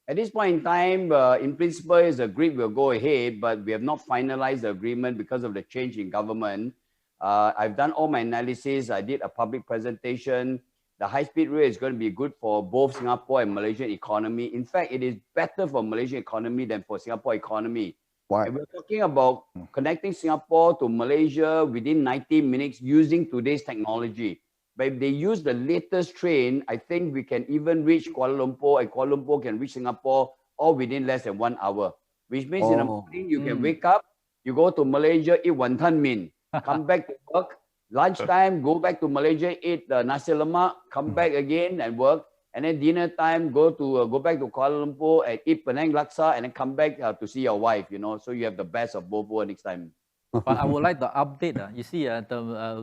At this point in time, in principle, it's agreed we'll go ahead, but we have not finalized the agreement because of the change in government. I've done all my analysis. I did a public presentation. The high-speed rail is going to be good for both Singapore and Malaysian economy. In fact, it is better for Malaysian economy than for Singapore economy. Why? And we're talking about connecting Singapore to Malaysia within 90 minutes using today's technology. But if they use the latest train, I think we can even reach Kuala Lumpur, and Kuala Lumpur can reach Singapore all within less than 1 hour. Which means in the morning, you can wake up, you go to Malaysia, eat wonton min, come back to work. Lunchtime, go back to Malaysia, eat nasi lemak, come back again and work. And then dinner time, go back to Kuala Lumpur and eat Penang laksa, and then come back to see your wife, you know. So you have the best of both worlds next time. But I would like the update. You see,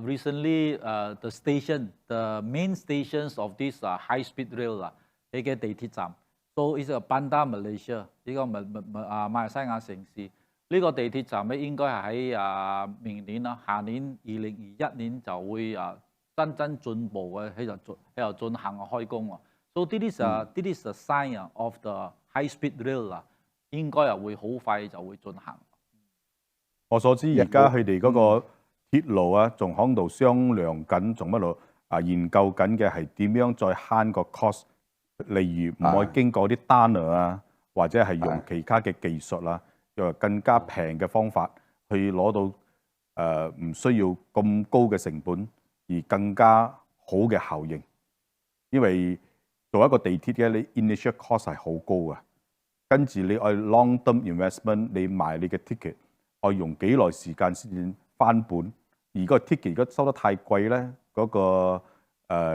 recently the main stations of this high-speed rail 你嘅地鐵站 ，so it's a Bandar Malaysia 呢個馬來西亞城市。呢個地鐵站咧應該係喺明年啦，下年2021年就會真進步嘅喺度進行開工啊。So this is a sign of the high-speed rail 啦，應該會好快就會進行。我所知而家佢哋嗰個鐵路啊，仲喺度商量緊，仲喺度研究緊嘅係點樣再慳個 cost， 例如唔可以經過啲 tunnel 啊，或者係用其他嘅技術啦。又更加平嘅方法去攞到唔需要咁高嘅成本，而更加好嘅效應。因為做一個地鐵嘅你 initial cost 係好高嘅，跟住你愛 long term investment， 你賣你嘅 ticket， 愛用幾耐時間先至翻本。而個 ticket 如果收得太貴咧，嗰個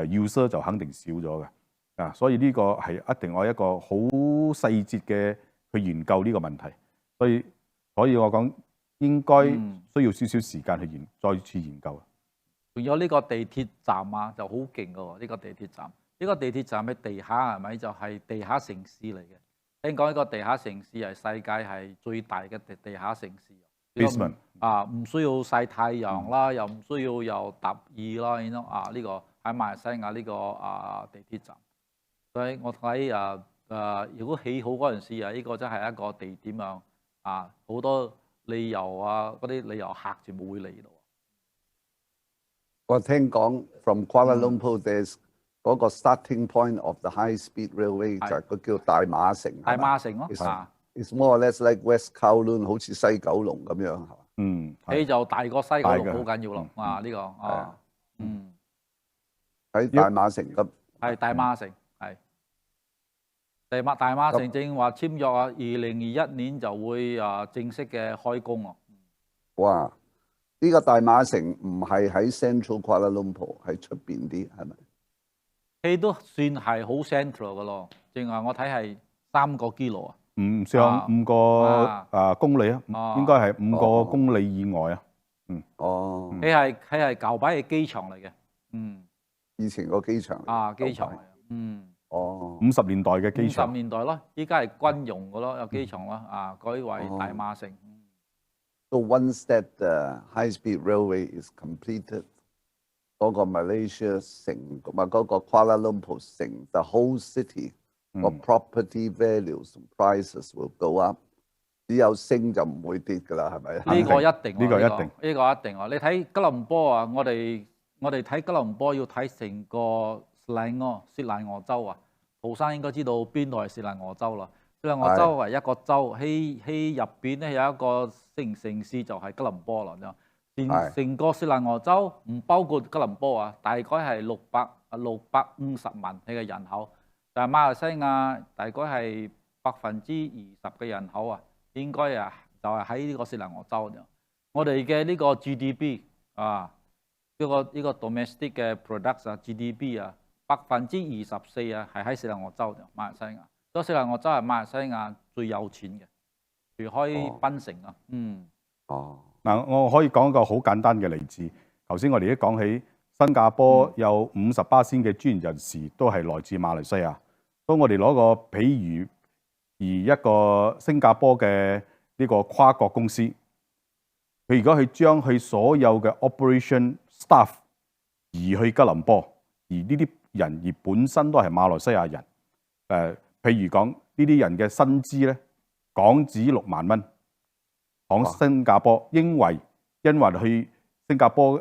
user 就肯定少咗嘅。所以呢個係一定愛一個好細節嘅去研究呢個問題。所以我講應該需要少少時間去再次研究。仲有呢個地鐵站啊，就好勁㗎喎！呢個地鐵站，呢個地鐵站嘅地下係咪就係地下城市嚟嘅？聽講呢個地下城市係世界係最大嘅地下城市。Basement 唔需要曬太陽啦，又唔需要又搭熱啦，呢個喺馬來西亞呢個地鐵站。所以我睇如果起好嗰陣時呢個真係一個地點啊！好多旅遊嗰啲旅遊客全部會嚟到。我聽講 from Kuala Lumpur there's 嗰個 starting point of the high speed railway 就係個叫大馬城。大馬城咯，It's more or less like West Kowloon， 好似西九龍咁樣係嘛？你就大過西九龍好緊要咯。呢個喺大馬城咁。係大馬城係。大馬城正話簽約2021年就會正式嘅開工啊！哇！呢個大馬城唔係喺 Central Kuala Lumpur， 係出邊啲係咪？佢都算係好 central 嘅咯，正話我睇係3個 kilo 啊！唔上5個公里啊，應該係5個公里以外啊。佢係舊擺嘅機場嚟嘅。以前個機場。機場嚟。50年代嘅機場。50年代咯，依家係軍用嘅咯，有機場啦，改為大馬城。So once that high-speed railway is completed， 嗰個 Malaysia 城同埋嗰個 Kuala Lumpur 城 ，the whole city 個 property values and prices will go up。只有升就唔會跌㗎啦，係咪？呢個一定喎，呢個一定，呢個一定喎。你睇吉隆坡啊，我哋睇吉隆坡要睇成個雪蘭莪州啊。陶生應該知道邊度係雪蘭莪州啦。雪蘭莪州係一個州，喺入邊咧有一個城市就係吉隆坡啦。成個雪蘭莪州唔包括吉隆坡啊，大概係650萬嘅人口，但係馬來西亞大概係20%嘅人口啊。應該啊，就係喺呢個雪蘭莪州。我哋嘅呢個 GDP 啊，呢個 domestic 嘅 product 啊 GDP 啊，24%啊係喺雪蘭莪州馬來西亞。所以雪蘭莪州係馬來西亞最有錢嘅，除開檳城啊。嗱，我可以講一個好簡單嘅例子。頭先我哋都講起新加坡有50%嘅專業人士都係來自馬來西亞。當我哋攞個譬如，而一個新加坡嘅呢個跨國公司，佢如果佢將佢所有嘅 operation staff 移去吉隆坡，而呢啲人而本身都係馬來西亞人，譬如講呢啲人嘅薪資咧，港紙6萬蚊，講新加坡，因為去新加坡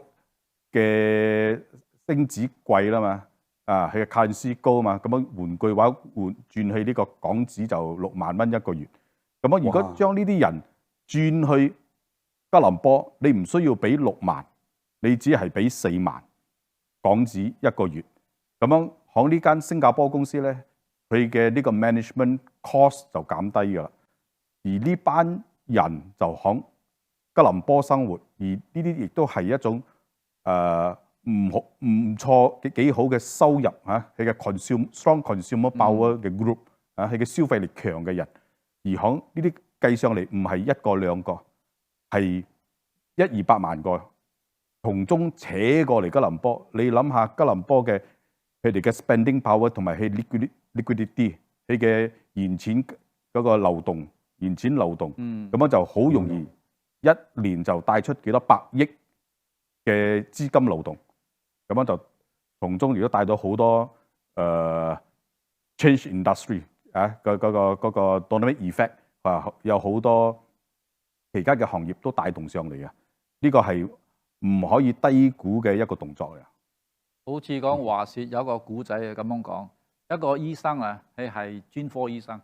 嘅星紙貴啦嘛。佢嘅 currency 高啊嘛，咁樣換句話轉去呢個港紙就6萬蚊一個月。咁樣如果將呢啲人轉去吉隆坡，你唔需要俾6萬，你只係俾4萬港紙一個月。咁樣喺呢間新加坡公司咧，佢嘅呢個 management cost 就減低㗎啦。而呢班人就喺吉隆坡生活，而呢啲亦都係一種唔錯幾好嘅收入嚇，佢嘅 strong consumer power 嘅 group 啊，佢嘅消費力強嘅人，而響呢啲計上嚟唔係一個兩個，係100-200萬個，從中扯過嚟吉隆坡。你諗下吉隆坡嘅佢哋嘅 spending power 同埋佢 liquidity， 佢嘅現錢嗰個流動，現錢流動，咁樣就好容易一年就帶出幾多百億嘅資金流動。咁樣就從中如果帶到好多change industry 啊，嗰個 dynamic effect 啊，有好多其他嘅行業都帶動上嚟嘅。呢個係唔可以低估嘅一個動作嚟。好似講話説有個古仔咁樣講，一個醫生啊，佢係專科醫生，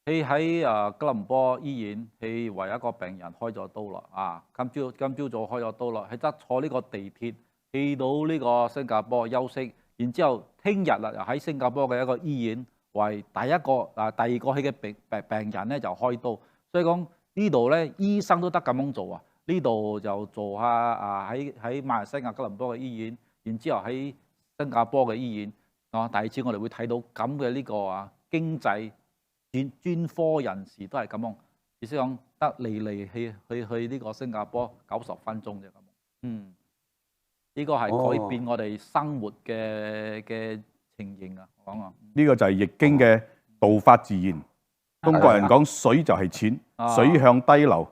佢喺吉隆坡醫院，佢為一個病人開咗刀啦。今朝早開咗刀啦，佢則坐呢個地鐵去到呢個新加坡休息，然之後聽日啦又喺新加坡嘅一個醫院為第二個佢嘅病人咧就開刀。所以講呢度咧醫生都得咁樣做啊！呢度就做下喺馬來西亞吉隆坡嘅醫院，然之後喺新加坡嘅醫院。第二次我哋會睇到咁嘅呢個經濟專科人士都係咁樣，意思講得嚟去呢個新加坡90分鐘啫咁。呢個係改變我哋生活嘅情形啊！講啊，呢個就係易經嘅道法自然。中國人講水就係錢，水向低流。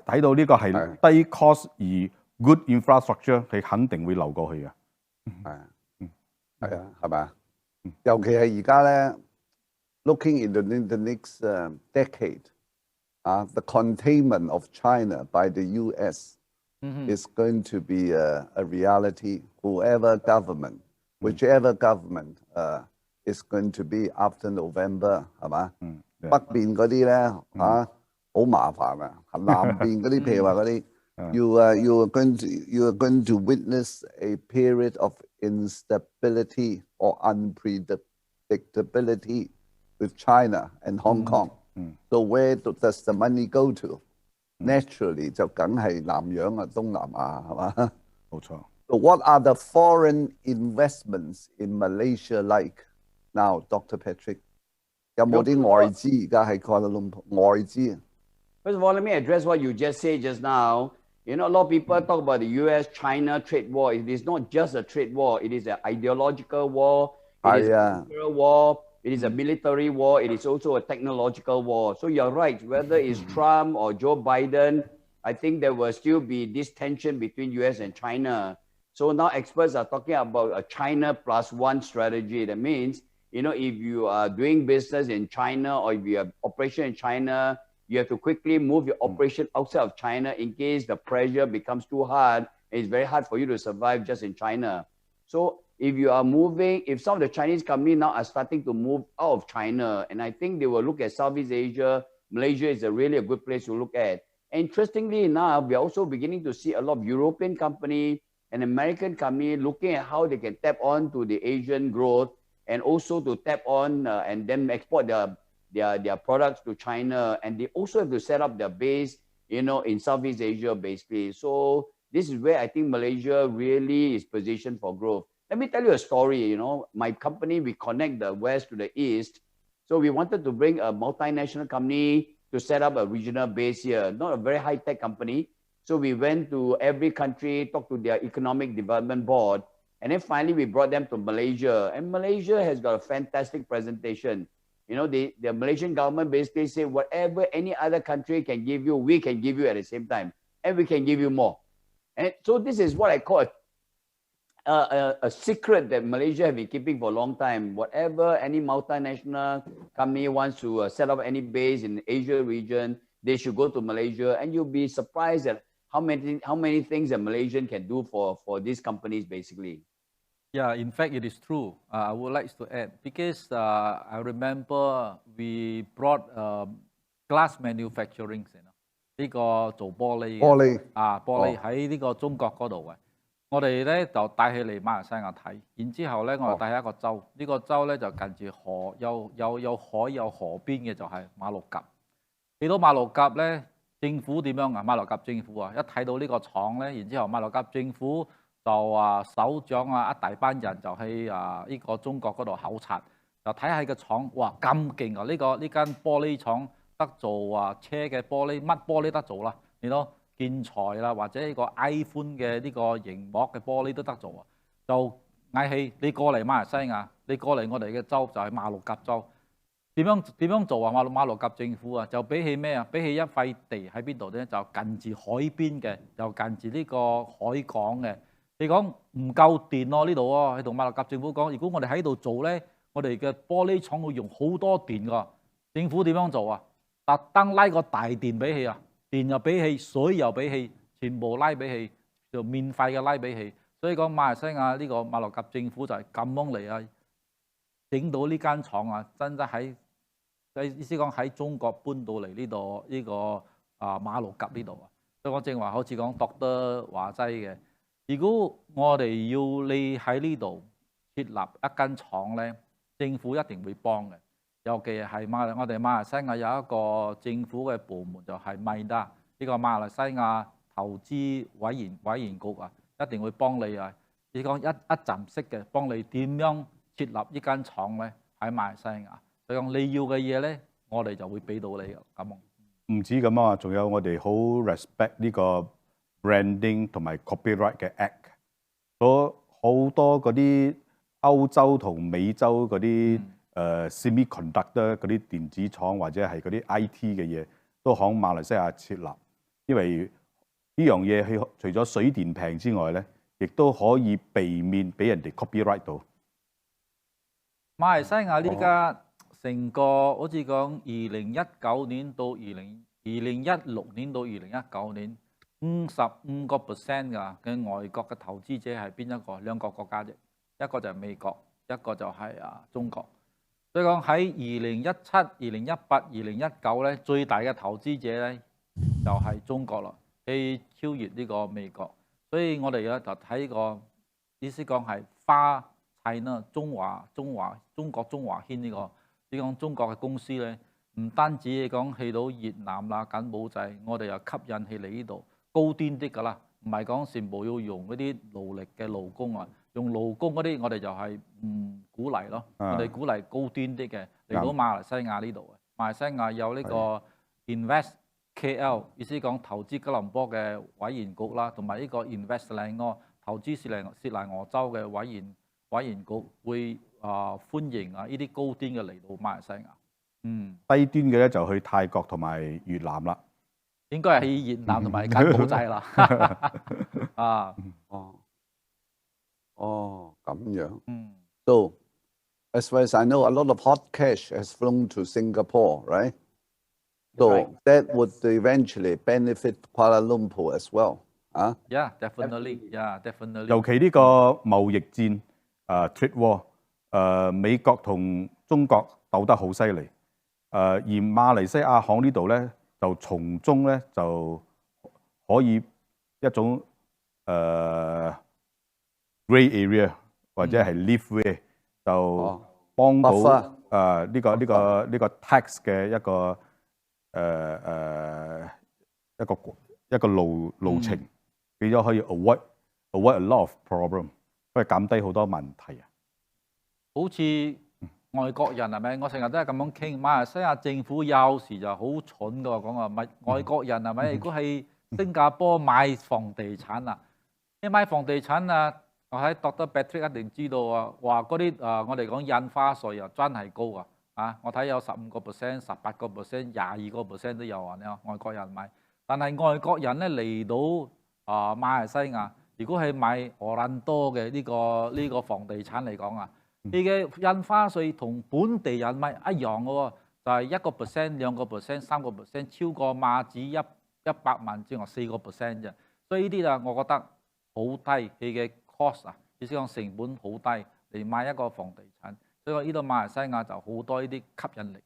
睇到呢個係低 cost 而 good infrastructure，佢肯定會流過去嘅。係啊，係咪？尤其係而家咧 ，looking into the next decade， the containment of China by the US is going to be a reality. Whichever government is going to be after November， 係嘛？北邊嗰啲咧好麻煩啊，南邊嗰啲譬如話嗰啲。You are going to witness a period of instability or unpredictability with China and Hong Kong. So where does the money go to? Naturally 就梗係南洋啊，東南亞係嘛？冇錯。So what are the foreign investments in Malaysia like now, Dr. Patrick？ 有冇啲外資而家喺Kuala Lumpur外資？First of all, let me address what you just said just now. You know, a lot of people talk about the US-China trade war. It is not just a trade war. It is an ideological war. It is a cultural war. It is a military war. It is also a technological war. So you're right. Whether it's Trump or Joe Biden, I think there will still be this tension between US and China. So now experts are talking about a China +1 strategy. That means, you know, if you are doing business in China or if you have operation in China, you have to quickly move your operation outside of China in case the pressure becomes too hard. It's very hard for you to survive just in China. So if you are moving, if some of the Chinese companies now are starting to move out of China, and I think they will look at Southeast Asia, Malaysia is really a good place to look at. Interestingly enough, we are also beginning to see a lot of European companies and American companies looking at how they can tap on to the Asian growth and also to tap on and then export their products to China. And they also have to set up their base, in Southeast Asia, basically. So this is where I think Malaysia really is positioned for growth. Let me tell you a story. My company, we connect the West to the East. So we wanted to bring a multinational company to set up a regional base here, not a very high-tech company. So we went to every country, talked to their economic development board, and then finally we brought them to Malaysia. And Malaysia has got a fantastic presentation. The Malaysian government basically said, whatever any other country can give you, we can give you at the same time, and we can give you more. And so this is what I call a secret that Malaysia have been keeping for a long time. Whatever any multinational company wants to set up any base in the Asia region, they should go to Malaysia, and you'll be surprised at how many things that Malaysian can do for these companies, basically. Yeah, in fact, it is true. I would like to add, because I remember we brought glass manufacturing 呢個做玻璃嘅玻璃喺呢個中國嗰度嘅，我哋咧就帶起嚟馬來西亞睇，然之後咧我哋帶去一個州，呢個州咧就近住河，有海有河邊嘅就係馬六甲。嚟到馬六甲咧，政府點樣啊？馬六甲政府啊，一睇到呢個廠咧，然之後馬六甲政府就首長一大班人就去呢個中國嗰度考察，就睇下個廠，哇咁勁啊！呢間玻璃廠得做車嘅玻璃，乜玻璃得做啦？你都建材啦，或者呢個 iPhone 嘅呢個熒幕嘅玻璃都得做啊！就嗌起你過嚟馬來西亞，你過嚟我哋嘅州就係馬六甲州。點樣做啊？馬六甲政府啊，就俾起咩啊？俾起一塊地喺邊度咧？就近住海邊嘅，就近住呢個海港嘅。你講唔夠電咯呢度喎，你同馬六甲政府講，如果我哋喺度做咧，我哋嘅玻璃廠會用好多電㗎。政府點樣做啊？特登拉個大電俾起啊，電又俾起，水又俾起，全部拉俾起，就免費嘅拉俾起。所以講馬來西亞呢個馬六甲政府就係咁樣嚟啊，整到呢間廠啊，真係意思講喺中國搬到嚟呢度呢個馬六甲呢度啊。所以我正話好似講Dr.話齋嘅。如果我哋要你喺呢度設立一間廠咧，政府一定會幫嘅。尤其係我哋馬來西亞有一個政府嘅部門就係MIDA，呢個馬來西亞投資委員局啊，一定會幫你啊。你講一站式嘅幫你點樣設立呢間廠咧喺馬來西亞。所以講你要嘅嘢咧，我哋就會俾到你嘅咁。唔止咁啊，仲有我哋好 respect 呢個branding 同埋 copyright 嘅 act， 所好多嗰啲歐洲同美洲嗰啲semiconductor 嗰啲電子廠或者係嗰啲 IT 嘅嘢，都喺馬來西亞設立，因為呢樣嘢除咗水電平之外咧，亦都可以避免俾人哋 copyright 到。馬來西亞呢家成個好似講2019年到2016年到2019年。55% 嘅外國嘅投資者係邊一個？兩個國家啫，一個就係美國，一個就係中國。所以講喺2017、2018、2019咧，最大嘅投資者咧就係中國啦，去超越呢個美國。所以我哋咧就睇個意思講係花China中華軒呢個，你講中國嘅公司咧，唔單止你講去到越南啦、柬埔寨，我哋又吸引起嚟呢度。高端啲㗎啦，唔係講全部要用嗰啲勞力嘅勞工啊，用勞工嗰啲我哋就係唔鼓勵咯，我哋鼓勵高端啲嘅嚟到馬來西亞呢度嘅。馬來西亞有呢個 Invest KL， 意思講投資吉隆坡嘅委員局啦，同埋呢個 Invest 靚柯投資雪蘭莪州嘅委員局會歡迎呢啲高端嘅嚟到馬來西亞。低端嘅咧就去泰國同埋越南啦。應該係去越南同埋柬埔寨啦。咁樣。So, as far as I know, a lot of hot cash has flown to Singapore, right? So right. that would eventually benefit Kuala Lumpur as well. Yeah, definitely. Yeah, definitely. 尤其呢個貿易戰trade war 美國同中國鬥得好犀利而馬來西亞行呢度咧就從中咧就可以一種grey area 或者係 leeway 就幫到呢個 tax 嘅一個路程，變咗可以 avoid a lot of problem， 可以減低好多問題啊。好似外國人係咪？我成日都係咁樣傾。馬來西亞政府有時就好蠢㗎，講話咪外國人係咪？如果係新加坡買房地產啊，你買房地產啊，我喺 Dr. Patrick 一定知道啊，話嗰啲我哋講印花稅啊，真係高啊！我睇有15%、18%、22%都有啊！你話外國人買，但係外國人咧嚟到馬來西亞，如果係買荷蘭多嘅呢個房地產嚟講啊。你嘅印花稅同本地人咪一樣嘅喎，就係1%、2%、3%，超過馬紙100萬之外4%啫。所以呢啲我覺得好低，佢嘅 cost 意思講成本好低嚟買一個房地產。所以呢度馬來西亞就好多呢啲吸引力。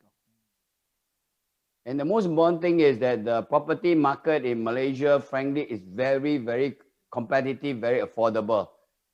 And the most important thing is that the property market in Malaysia, frankly, is very, very competitive, very affordable.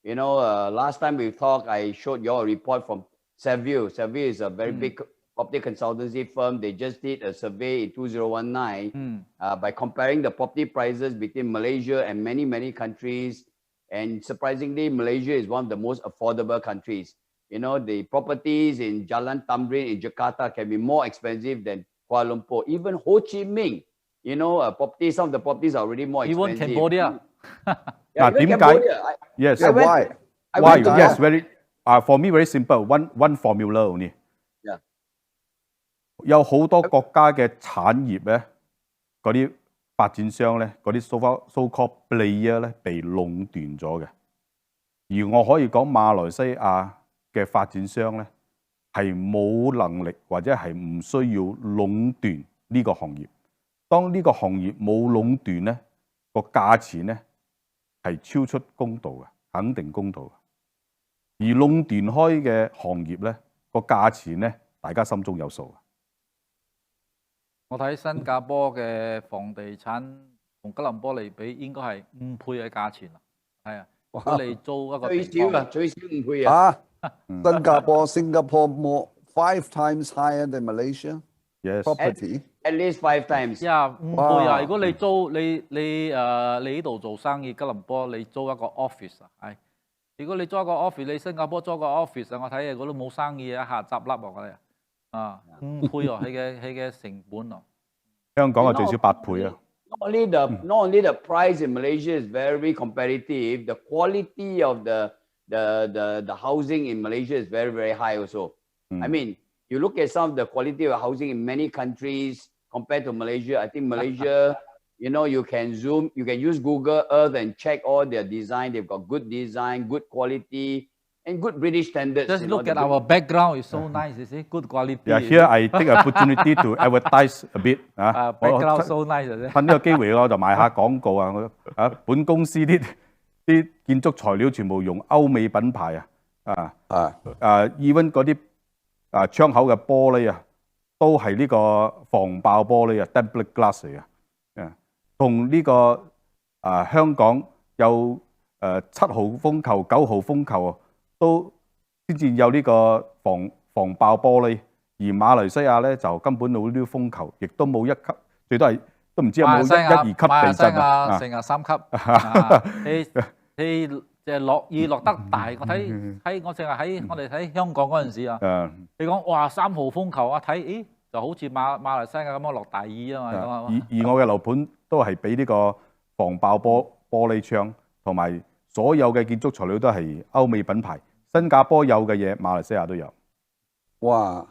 You know, last time we talked, I showed you a report from Saville. Saville is a very big property consultancy firm. They just did a survey in 2019 by comparing the property prices between Malaysia and many, many countries. And surprisingly, Malaysia is one of the most affordable countries. You know, the properties in Jalan Tamrin in Jakarta can be more expensive than Kuala Lumpur. Even Ho Chi Minh, you know, some of the properties are already more expensive. Even Cambodia. Yeah, even Cambodia. Yes. Why? Yes, very. For me, very simple. One formula only. Yeah. 有好多國家嘅產業咧，嗰啲發展商咧，嗰啲 so-called player 咧被壟斷咗嘅。而我可以講馬來西亞嘅發展商咧係冇能力或者係唔需要壟斷呢個行業。當呢個行業冇壟斷咧，個價錢咧係超出公道嘅，肯定公道嘅。而壟斷開嘅行業咧，個價錢咧，大家心中有數。我睇新加坡嘅房地產同吉隆坡嚟比，應該係5倍嘅價錢啦。係啊，如果你租一個最少啊，最少5倍啊。Singapore more 5 times higher than Malaysia. Yes. Property. At least 5 times. Yeah, 5倍啊！如果你租你呢度做生意，吉隆坡你租一個 office 啊，係。如果你租一個 office， 你新加坡租個 office 我睇嗰都冇生意啊，一下執笠我覺得5倍佢嘅成本香港最少8倍啊。Not only the price in Malaysia is very competitive, the quality of the housing in Malaysia is very, very high also. I mean, you look at some of the quality of housing in many countries compared to Malaysia. I think Malaysia, you know, you can use Google Earth and check all their design. They've got good design, good quality, and good British standards. Just look at our background, it's so nice, you see, good quality. Yeah, here I take an opportunity to advertise a bit. Background so nice. 趁呢個機會我就賣下廣告啊！本公司啲建築材料全部用歐美品牌even 嗰啲窗口嘅玻璃啊，都係呢個防爆玻璃啊 ，tempered glass 嚟嘅。同呢個香港有7號風球、9號風球都先至有呢個防爆玻璃，而馬來西亞咧就根本冇呢啲風球，亦都冇1級，最多係都唔知有冇1、2級地震啊！成日3級。即係落雨落得大，我淨係我哋睇香港嗰陣時啊，你講哇3號風球啊，睇咦就好似馬來西亞咁樣落大雨啊嘛。而我嘅樓盤都係俾呢個防爆玻璃窗，同埋所有嘅建築材料都係歐美品牌。新加坡有嘅嘢，馬來西亞都有。哇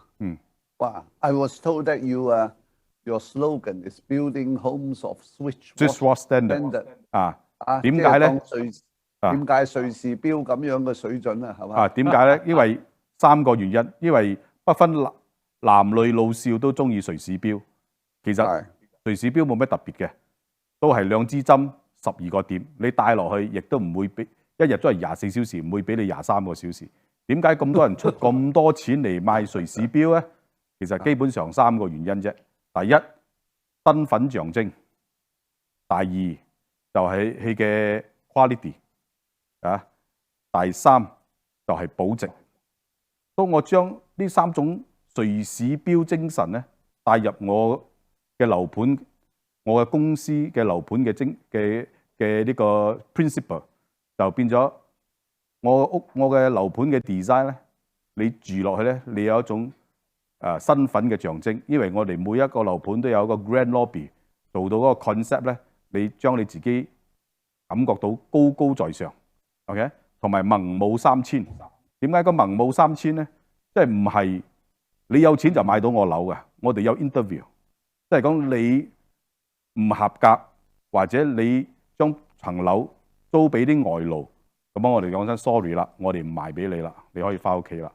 ！I was told that your slogan is building homes of Swiss standard 點解咧？點解瑞士標咁樣嘅水準啊？係嘛？點解咧？因為3個原因，因為不分男女老少都中意瑞士標。其實瑞士錶冇咩特別嘅，都係2支針12個點，你戴落去亦都唔會俾一日都係24小時，唔會俾你23個小時。點解咁多人出咁多錢嚟買瑞士錶咧？其實基本上3個原因啫。第一，身份象徵；第二就係佢嘅 quality 啊；第三就係保值。當我將呢3種瑞士錶精神咧帶入我嘅樓盤，我嘅公司嘅樓盤嘅呢個 principle 就變咗我嘅樓盤嘅 design 咧，你住落去咧，你有一種身份嘅象徵，因為我哋每一個樓盤都有一個 grand lobby， 做到嗰個 concept 咧，你將你自己感覺到高高在上 ，OK， 同埋文武3000。點解個文武3000咧？即係唔係你有錢就買到我樓嘅？我哋有 interview， 即係講你唔合格或者你將層樓租俾啲外勞，咁我哋講真 sorry 啦，我哋唔賣俾你啦，你可以翻屋企啦。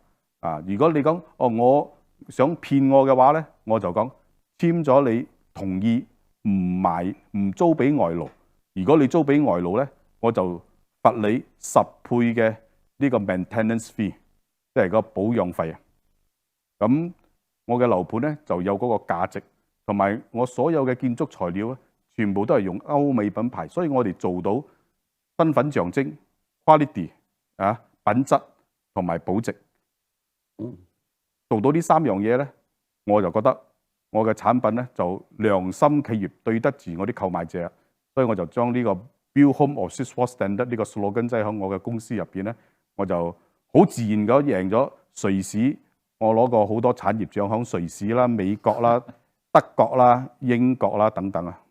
如果你講我想騙我嘅話咧，我就講簽咗你同意唔租俾外勞。如果你租俾外勞咧，我就罰你10倍嘅呢個 maintenance fee， 即係個保養費啊。咁我嘅樓盤咧就有嗰個價值，同埋我所有嘅建築材料咧，全部都係用歐美品牌，所以我哋做到身份象徵 quality 品質同埋保值。做到呢3樣嘢咧，我就覺得我嘅產品咧就良心企業，對得住我啲購買者，所以我就將呢個 Build Home of Swiss Standard 呢個 slogan 擠喺我嘅公司入邊咧，我就好自然咁贏咗瑞士。我攞過好多產業獎，響瑞士啦、美國啦、德國啦、英國啦等等啊。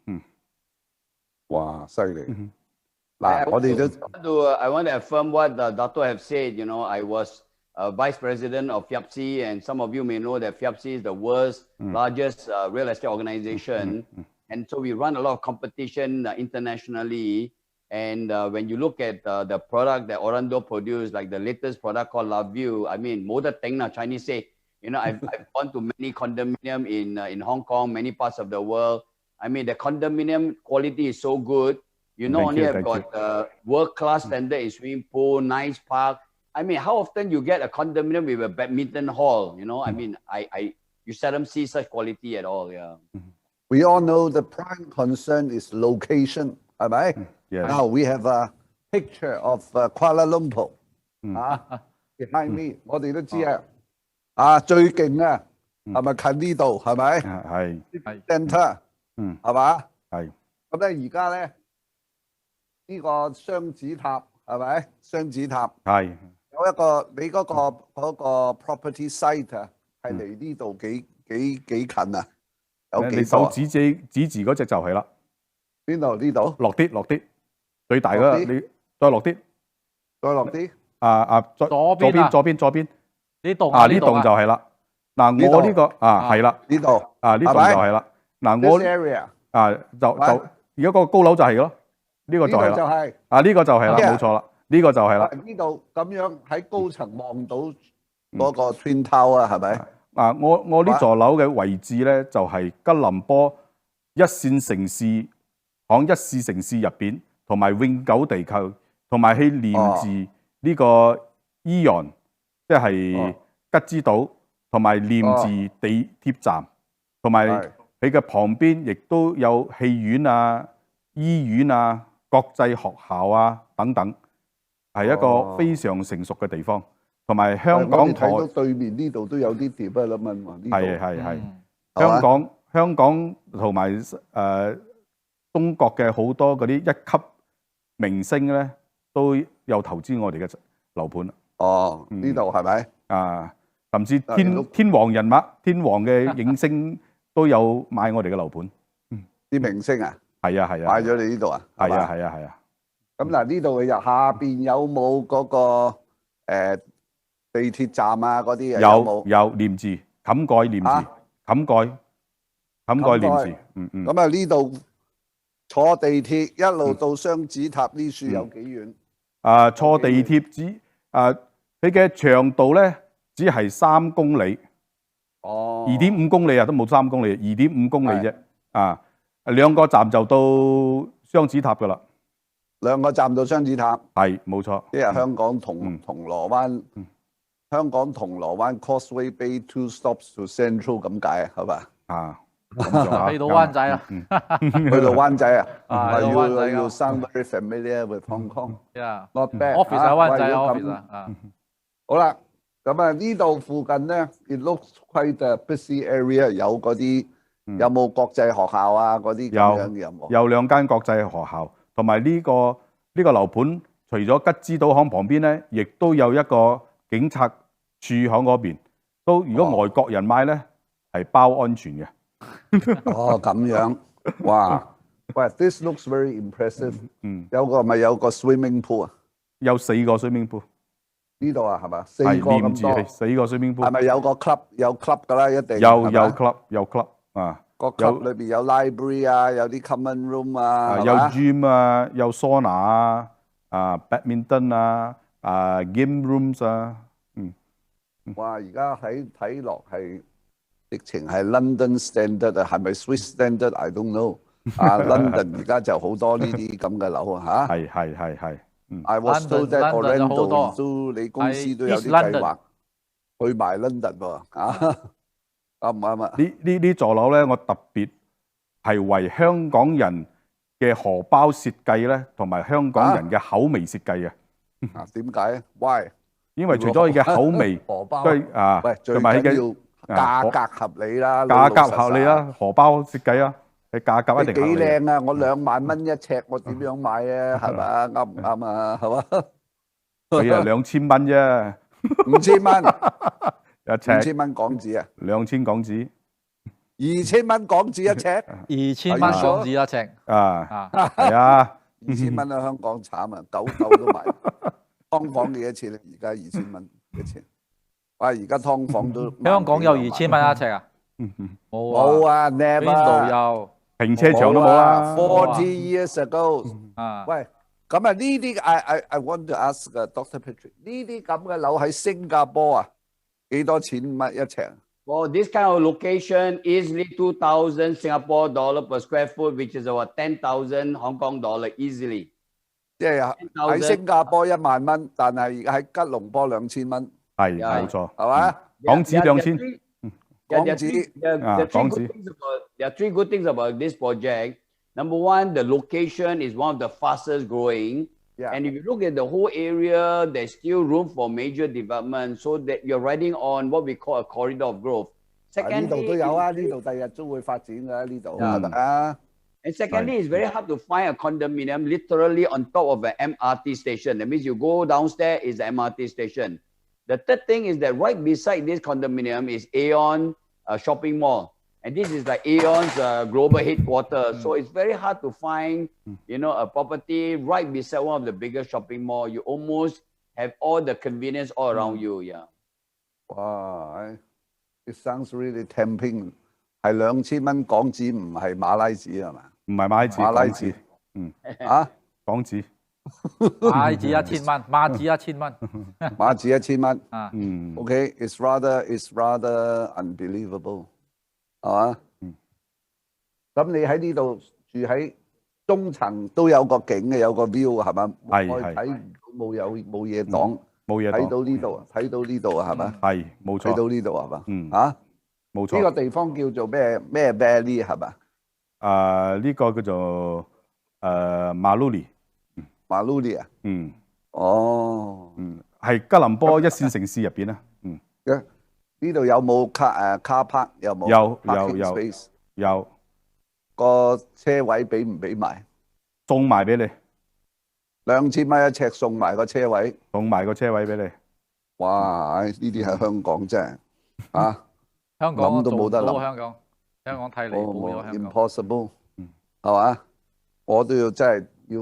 哇，犀利！嗱，我哋都 I want to affirm what the doctor have said. You know, I was vice president of FIAPSI, and some of you may know that FIAPSI is the world's largest real estate organization. And so we run a lot of competition internationally. And when you look at the product that Orlando produced, like the latest product called Love You, I mean, Moda Teng, Chinese say, you know, I've gone to many condominium in Hong Kong, many parts of the world. I mean, the condominium quality is so good. You not only have got world-class standard in swimming pool, nice park. I mean, how often you get a condominium with a badminton hall? You know, I mean, you seldom see such quality at all. Yeah. We all know the prime concern is location, right? Yes. Now we have a picture of Kuala Lumpur. Behind me, 我哋都知最勁啊，係咪近呢度？係咪？係 Center， 係嘛？係。咁咧而家咧呢個雙子塔係咪？雙子塔係有一個你嗰個 property site 啊，係離呢度幾近啊？有幾多？你手指住嗰隻就係啦。邊度？呢度？落啲。最大嗰你再落啲，左邊呢棟呢棟就係啦。嗱，我呢個係啦，呢度呢棟就係啦。嗱，我就而家個高樓就係咯，呢個就係啦。呢個就係啦，冇錯啦，呢個就係啦。呢度咁樣喺高層望到嗰個 Twin Tower 係咪？我呢座樓嘅位置咧就係吉隆坡一線城市，響一線城市入邊。同埋永久地區，同埋去連住呢個伊洋，即係吉之島，同埋連住地鐵站，同埋佢嘅旁邊亦都有戲院啊、醫院啊、國際學校啊等等，係一個非常成熟嘅地方。同埋香港台睇到對面呢度都有啲 development 喎，係香港同埋中國嘅好多嗰啲一級明星咧都有投資我哋嘅樓盤。呢度係咪？甚至天王人物、天王嘅影星都有買我哋嘅樓盤。啲明星啊？係啊，買咗你呢度啊？係啊。咁嗱，呢度嘅下邊有冇嗰個地鐵站啊？嗰啲有廉字冚蓋廉字冚蓋廉字。咁啊呢度。坐地鐵一路到雙子塔呢處有幾遠？坐地鐵佢嘅長度咧只係3公里。2.5公里啊，都冇3公里，2.5公里啫。啊，2個站就到雙子塔噶啦。2個站到雙子塔。係，冇錯。即係香港銅鑼灣，香港銅鑼灣 Causeway Bay 2 stops to Central 咁解啊，係嘛？啊，去到灣仔啊，去到灣仔啊，去到灣仔要 sound very familiar with Hong Kong。Not bad。 office 喺灣仔 office 啊。好啦，咁啊呢度附近咧 ，it looks quite a busy area， 有嗰啲有冇國際學校啊嗰啲咁樣嘅有冇？有2間國際學校，同埋呢個樓盤，除咗吉之島巷旁邊咧，亦都有一個警察處喺嗰邊。都如果外國人買咧，係包安全嘅。哦，咁樣，哇！喂 ，this looks very impressive。有個 swimming pool 啊？有4個 swimming pool。呢度啊，係嘛？4個咁多。4個 swimming pool。係咪有個 club？ 有 club 噶啦，一定。有 club 啊。個 club 裏邊有 library 啊，有啲 common room 啊，有 gym 啊，有 sauna 啊，badminton 啊，game rooms 啊。哇！而家睇落係直情係 London standard 啊，係咪 Swiss standard？ I don't know。London 而家就好多呢啲咁嘅樓啊，嚇。係。I was told that Orlando 都你公司都有啲計劃去埋 London 喎，啱唔啱啊？呢座樓咧，我特別係為香港人嘅荷包設計咧，同埋香港人嘅口味設計嘅。點解 ？Why？ 因為除咗佢嘅口味，荷包喂，最緊要價格合理啦，價格合理啦，荷包設計啊，係價格一定合理。幾靚啊！我2萬蚊一尺，我點樣買啊？係嘛？啱唔啱啊？係嘛？佢啊2000蚊啫，5000蚊一尺，5000蚊港紙啊，2000港紙，2000蚊港紙一尺，2000蚊港紙一尺係啊，2000蚊喺香港慘啊，狗都買。劏房幾多錢咧？而家2000蚊一尺。哇！而家劏房都香港有2000蚊一尺啊？冇啊 ，never。邊度有？停車場都冇啦。40 years ago。喂，咁啊呢啲I want to ask Dr. Patrick， 呢啲咁嘅樓喺新加坡啊，幾多錢一尺？For this kind of location, easily 2,000 Singapore dollar per square foot, which is about 10,000 Hong Kong dollar easily。即係喺新加坡1萬蚊，但係喺吉隆坡2000蚊，係冇錯，係嘛？港紙2000，港紙。There are 3 good things about this project. Number one, the location is one of the fastest growing. And if you look at the whole area, there's still room for major development, so that you're riding on what we call a corridor of growth. 呢度都有啊，呢度第日都會發展㗎，呢度係咪啊？ And secondly, it's very hard to find a condominium literally on top of an MRT station. That means you go downstairs is the MRT station. The third thing is that right beside this condominium is Aeon shopping mall. And this is like Aeon's global headquarters. So it's very hard to find, a property right beside one of the biggest shopping mall. You almost have all the convenience all around you. Yeah. Wow, it sounds really tempting. 係2000蚊港紙，唔係馬拉紙係嘛？唔係馬拉紙，馬拉紙，港紙，馬拉紙1000蚊，馬紙1000蚊，馬紙1000蚊，OK， it's rather unbelievable， 係嘛？咁你喺呢度住喺中層都有個景嘅，有個 view 係嘛？係睇冇嘢擋，冇嘢睇到呢度啊，睇到呢度啊，係嘛？係冇錯，睇到呢度係嘛？冇錯。呢個地方叫做咩 Valley 係嘛？呢個叫做Maluli 啊。係吉隆坡1線城市入邊啊。呢度有冇car park？ 有冇？有。個車位俾唔俾埋？送埋俾你。2000蚊一尺送埋個車位。送埋個車位俾你。哇！呢啲喺香港真係香港諗都冇得諗。香港睇嚟冇咗香港。Impossible， 係嘛？我都要真係要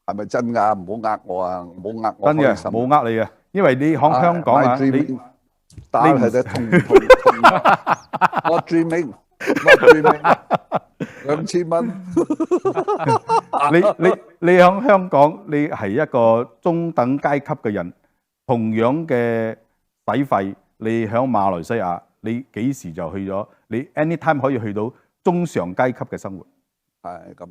係咪真㗎？唔好呃我啊！唔好呃我。真嘅，冇呃你嘅，因為你喺香港啊，你打係得痛。我 dreaming， 2000蚊。你喺香港，你係一個中等階級嘅人，同樣嘅使費，你喺馬來西亞。你幾時就去咗，你 anytime 可以去到中上階級嘅生活。係咁，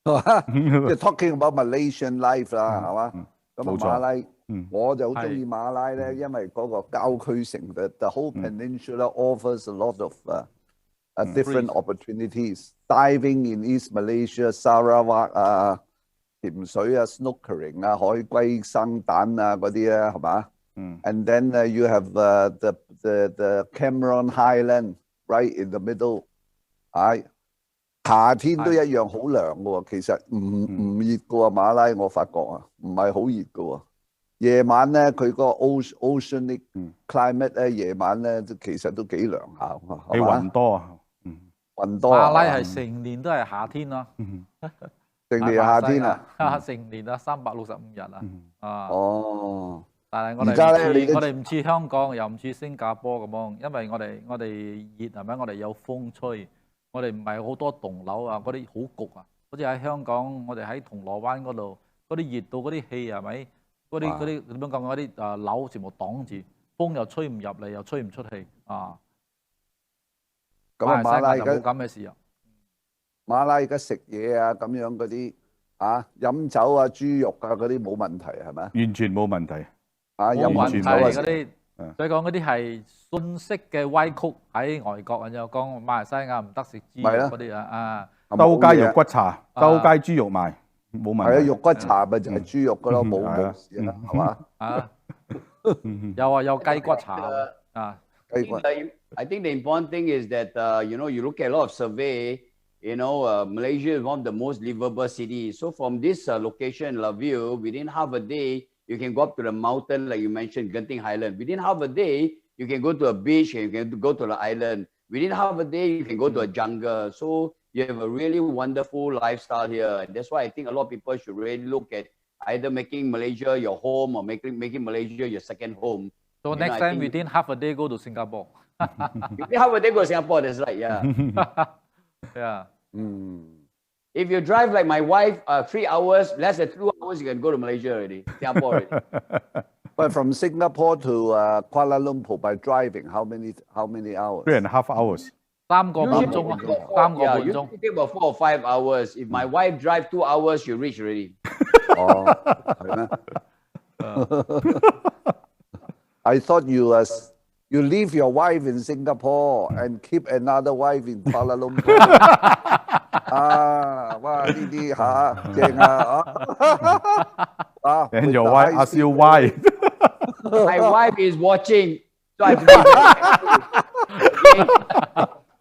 係嘛？即係 talking about Malaysian life 啦，係嘛？咁冇錯馬拉，我就好中意係馬拉咧，因為嗰個郊區城，the whole peninsula offers a lot of different opportunities. Diving in East Malaysia, Sarawak 啊，潛水啊，snorkeling 啊，海龜生蛋啊嗰啲啊，係嘛？And then you have the Cameron Highland right in the middle. 係夏天都一樣好涼嘅喎，其實唔熱嘅喎，馬拉我發覺啊，唔係好熱嘅喎。夜晚咧，佢個 oceanic climate 咧，夜晚咧其實都幾涼下，你雲多啊？雲多馬拉係成年都係夏天咯，成年夏天啊，成年啊365日啊，哦。但係而家咧，我哋唔似香港，又唔似新加坡咁樣，因為我哋熱係咪？我哋有風吹，我哋唔係好多棟樓啊，嗰啲好焗啊。好似喺香港，我哋喺銅鑼灣嗰度，嗰啲熱到嗰啲氣係咪？嗰啲點樣講？嗰啲樓全部擋住，風又吹唔入嚟，又吹唔出氣啊。咁啊，馬拉而家冇咁嘅事啊。馬拉而家食嘢啊，咁樣嗰啲飲酒啊、豬肉啊嗰啲冇問題係咪？完全冇問題。冇問題嗰啲，所以講嗰啲係信息嘅歪曲喺外國啊，就講馬來西亞唔得食豬肉嗰啲周街肉骨茶，周街豬肉賣，冇問題。係啊，肉骨茶咪就係豬肉噶咯，冇事啦，係嘛？有雞骨茶啊。I think the important thing is that you look at a lot of survey. Malaysia is one of the most livable cities. So from this location, Laville, within half a day. You can go up to the mountain, like you mentioned, Genting Highland. Within half a day, you can go to a beach and you can go to the island. Within half a day, you can go to a jungle. So you have a really wonderful lifestyle here. And that's why I think a lot of people should really look at either making Malaysia your home or making Malaysia your second home. So next time, within half a day, go to Singapore. Within half a day, go to Singapore. That's right, yeah. Yeah. If you drive like my wife, 3 hours, less than 2 hours, you can go to Malaysia already, Singapore already. But from Singapore to Kuala Lumpur by driving, how many hours? 3.5 hours. 3個半鐘啊，3個半鐘。You take about 4 or 5 hours. If my wife drive 2 hours, she reach already. 哦，係咩？I thought you leave your wife in Singapore and keep another wife in Kuala Lumpur. 哇！呢啲正啊 And your wife ask you why? My wife is watching. So I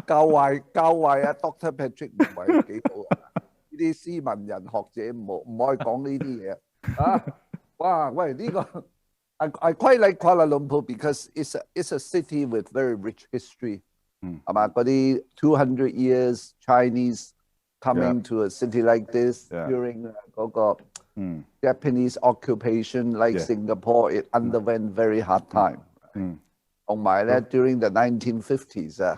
教壞啊 Dr. Patrick 唔係幾好啊！呢啲斯文人學者唔可以講呢啲嘢啊！哇！喂，呢個 I quite like Kuala Lumpur because it's a city with very rich history. 係嘛？嗰啲200 years Chinese coming to a city like this during 嗰個 Japanese occupation like Singapore, it underwent very hard time. 同埋咧 during the 1950s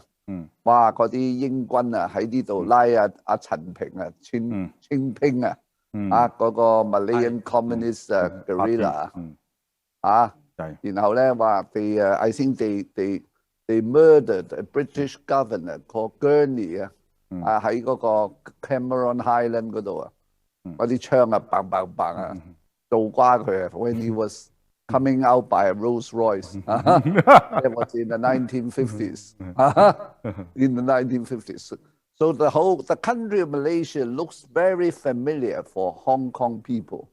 哇！嗰啲英軍喺呢度拉阿陳平清兵嗰個 Malayan Communist guerrilla 然後咧話I think they murdered a British governor called Gurney 喺嗰個 Cameron Highland 嗰度嗰啲槍砰砰砰做瓜佢when he was coming out by a Rolls Royce. That was in the 1950s. In the 1950s. So the country of Malaysia looks very familiar for Hong Kong people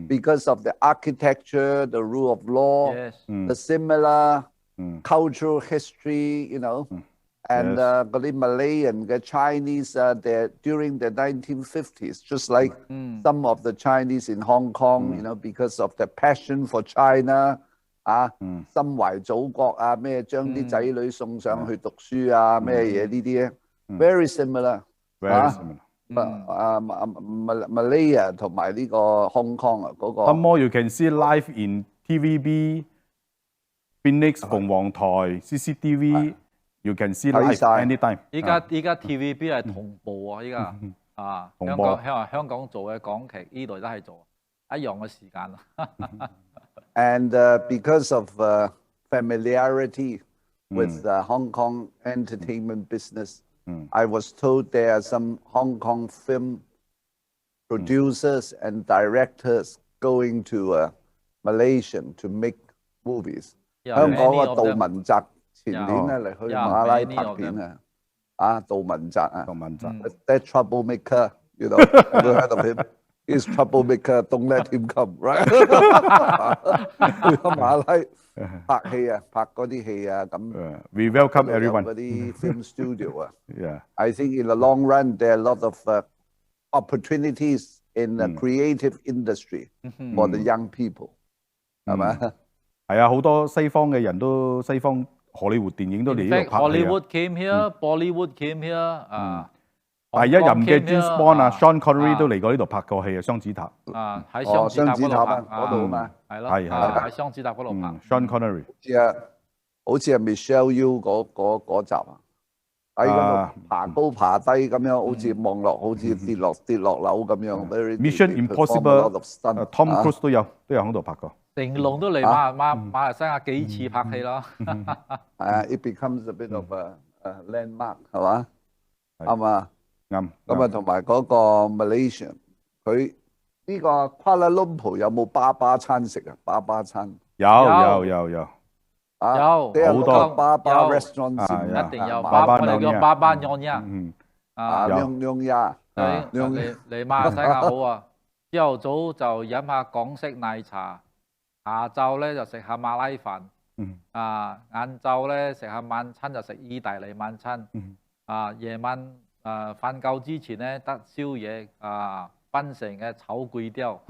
because of the architecture, the rule of law, the similar cultural history, and the Malay and the Chinese during the 1950s, just like some of the Chinese in Hong Kong, because of the passion for China, 心懷祖國咩將啲仔女送上去讀書咩嘢呢啲咧 ，very similar， Malaya 同埋呢個 Hong Kong 嗰個。Some more you can see live in TVB, Phoenix 鳳凰台 CCTV。You can see live anytime。依家 TVB 係同步啊！依家香港做嘅港劇，呢度都係做一樣嘅時間。And because of familiarity with Hong Kong entertainment business. I was told there are some Hong Kong film producers and directors going to Malaysia to make movies. 香港個杜汶澤前年咧嚟去馬拉拍片啊，杜汶澤啊，杜汶澤 ，that troublemaker, you know, ever heard of him? He's troublemaker. Don't let him come, right? 去馬拉拍戲啊，拍嗰啲戲啊，咁 We welcome everyone. 嗰啲 film studio 啊。I think in the long run there are a lot of opportunities in the creative industry for the young people，係咪？係啊，好多西方嘅人都西方荷里活電影都嚟呢度拍戲啊。Hollywood came here, Bollywood came here 啊。第一任嘅 James Bond 啊 ，Sean Connery 都嚟過呢度拍過戲啊，雙子塔。啊，喺雙子塔嗰度啊嘛，係咯，係喺雙子塔嗰度拍。Sean Connery 好似係 Michelle Yeoh 嗰集啊，喺嗰度爬高爬低咁樣，好似望落好似跌落樓咁樣。Mission Impossible，Tom Cruise 都有喺度拍過。成龍都嚟馬來西亞幾次拍戲咯。It becomes a bit of a landmark 係嘛？啱嘛？啱。咁啊，同埋嗰個 Malaysia， 佢呢個 Kuala Lumpur 有冇巴巴餐食啊？巴巴餐有。有好多巴巴 restaurant 一定有，我哋叫巴巴釀呀。釀呀，嚟馬來西亞好啊！朝頭早就飲下港式奶茶，下晝咧就食下馬拉飯，晏晝咧食下晚餐就食意大利晚餐，夜晚瞓覺之前咧得宵夜檳城嘅炒粿條。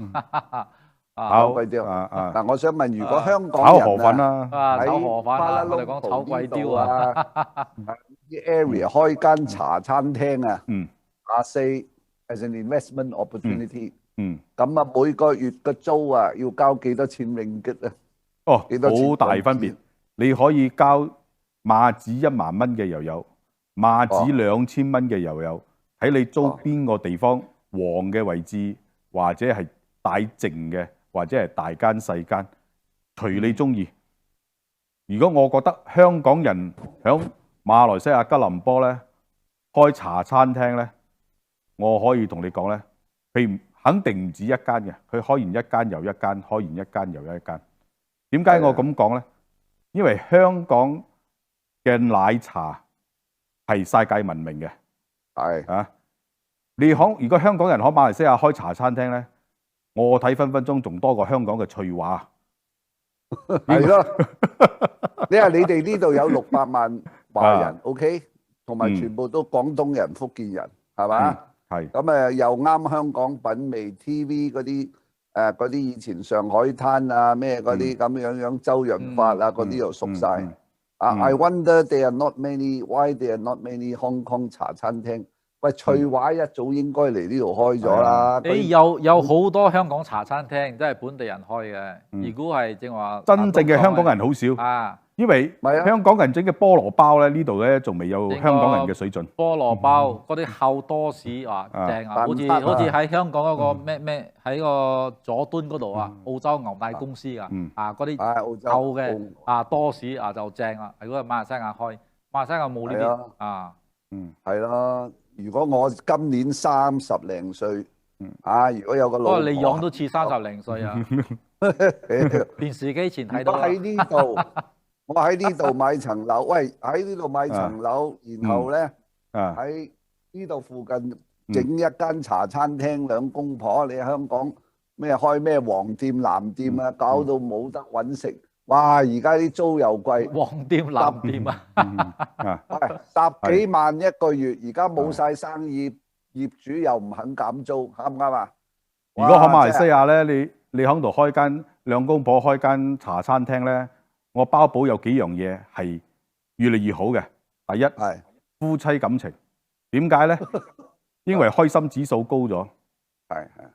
炒粿條嗱，我想問，如果香港炒河粉啊，炒河粉啊，我哋講炒粿條啊，啲 area 開間茶餐廳啊，say as an investment opportunity，咁啊每個月嘅租啊要交幾多錢ringgit啊？哦，好大分別，你可以交馬紙1萬蚊嘅又有，馬紙2000蚊嘅又有，睇你租邊個地方，旺嘅位置或者係大靜嘅。或者係大間細間，隨你中意。如果我覺得香港人響馬來西亞吉隆坡咧開茶餐廳咧，我可以同你講咧，佢肯定唔止一間嘅，佢開完一間又一間，開完一間又一間。點解我咁講咧？因為香港嘅奶茶係世界聞名嘅，係啊。如果香港人喺馬來西亞開茶餐廳咧，我睇分分鐘仲多過香港嘅翠華，係咯。你話你哋呢度有600萬華人 ，OK， 同埋全部都廣東人、福建人，係嘛？係。咁又啱香港品味 TV 嗰啲以前上海灘啊咩嗰啲咁樣周潤發啊嗰啲又熟晒。I wonder there are not many why there are not many Hong Kong 茶餐廳。喂，翠華一早應該嚟呢度開咗啦。有好多香港茶餐廳，都係本地人開嘅。如果係正話真正嘅香港人好少，因為香港人整嘅菠蘿包咧，呢度咧仲未有香港人嘅水準。菠蘿包嗰啲厚多士正啊，好似喺香港嗰個咩喺個佐敦嗰度啊，澳洲牛奶公司啊，嗰啲厚嘅多士就正啊。如果係馬來西亞開，馬來西亞冇呢啲係咯。如果我今年30零歲，如果有個老婆，你樣都似30零歲啊！電視機前睇到。我喺呢度買層樓，喂，喺呢度買層樓，然後咧喺呢度附近整一間茶餐廳，兩公婆，你香港咩開咩黃店藍店啊，搞到冇得揾食。哇！而家啲租又貴，黃店藍店10幾萬一個月，而家冇晒生意，業主又唔肯減租，啱唔啱啊？如果喺馬來西亞咧，你喺度開間兩公婆開間茶餐廳咧，我包保有幾樣嘢係越嚟越好嘅。第一係夫妻感情，點解咧？因為開心指數高咗，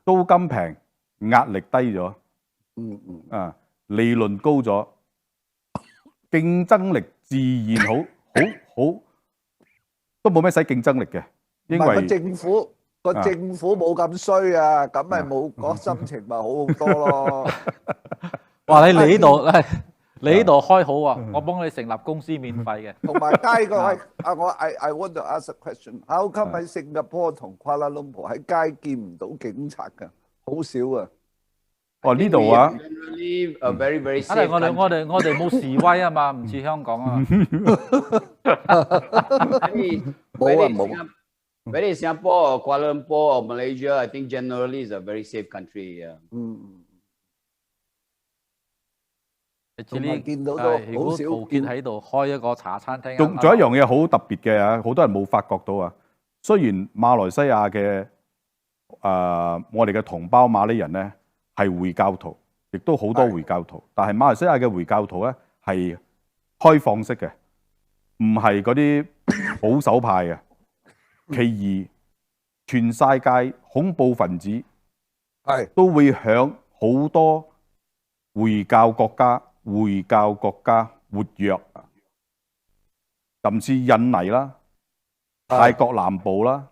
租金平，壓力低咗，利潤高咗，競爭力自然好，都冇咩使競爭力嘅，因為政府冇咁衰啊，咁咪冇個心情咪好好多咯。哇！你嚟呢度咧，你呢度開好啊，我幫你成立公司免費嘅。同埋街個位I want to ask a question. How come 喺新加坡同瓜拉隆坡喺街見唔到警察㗎？好少啊！哦呢度啊 generally a very very 因為 safe 我哋冇示威啊嘛，唔似香港啊。Whether it's Singapore or Kuala Lumpur or Malaysia, I think generally is a very safe country. Yeah. 同埋見到都如果好少陶傑喺度開一個茶餐廳，仲有一樣嘢好特別嘅啊，好多人冇發覺到啊。雖然馬來西亞嘅我哋嘅同胞馬來人咧係回教徒，亦都好多回教徒，但係馬來西亞嘅回教徒咧係開放式嘅，唔係嗰啲保守派嘅。其二，全世界恐怖分子都會響好多回教國家活躍，甚至印尼啦、泰國南部啦、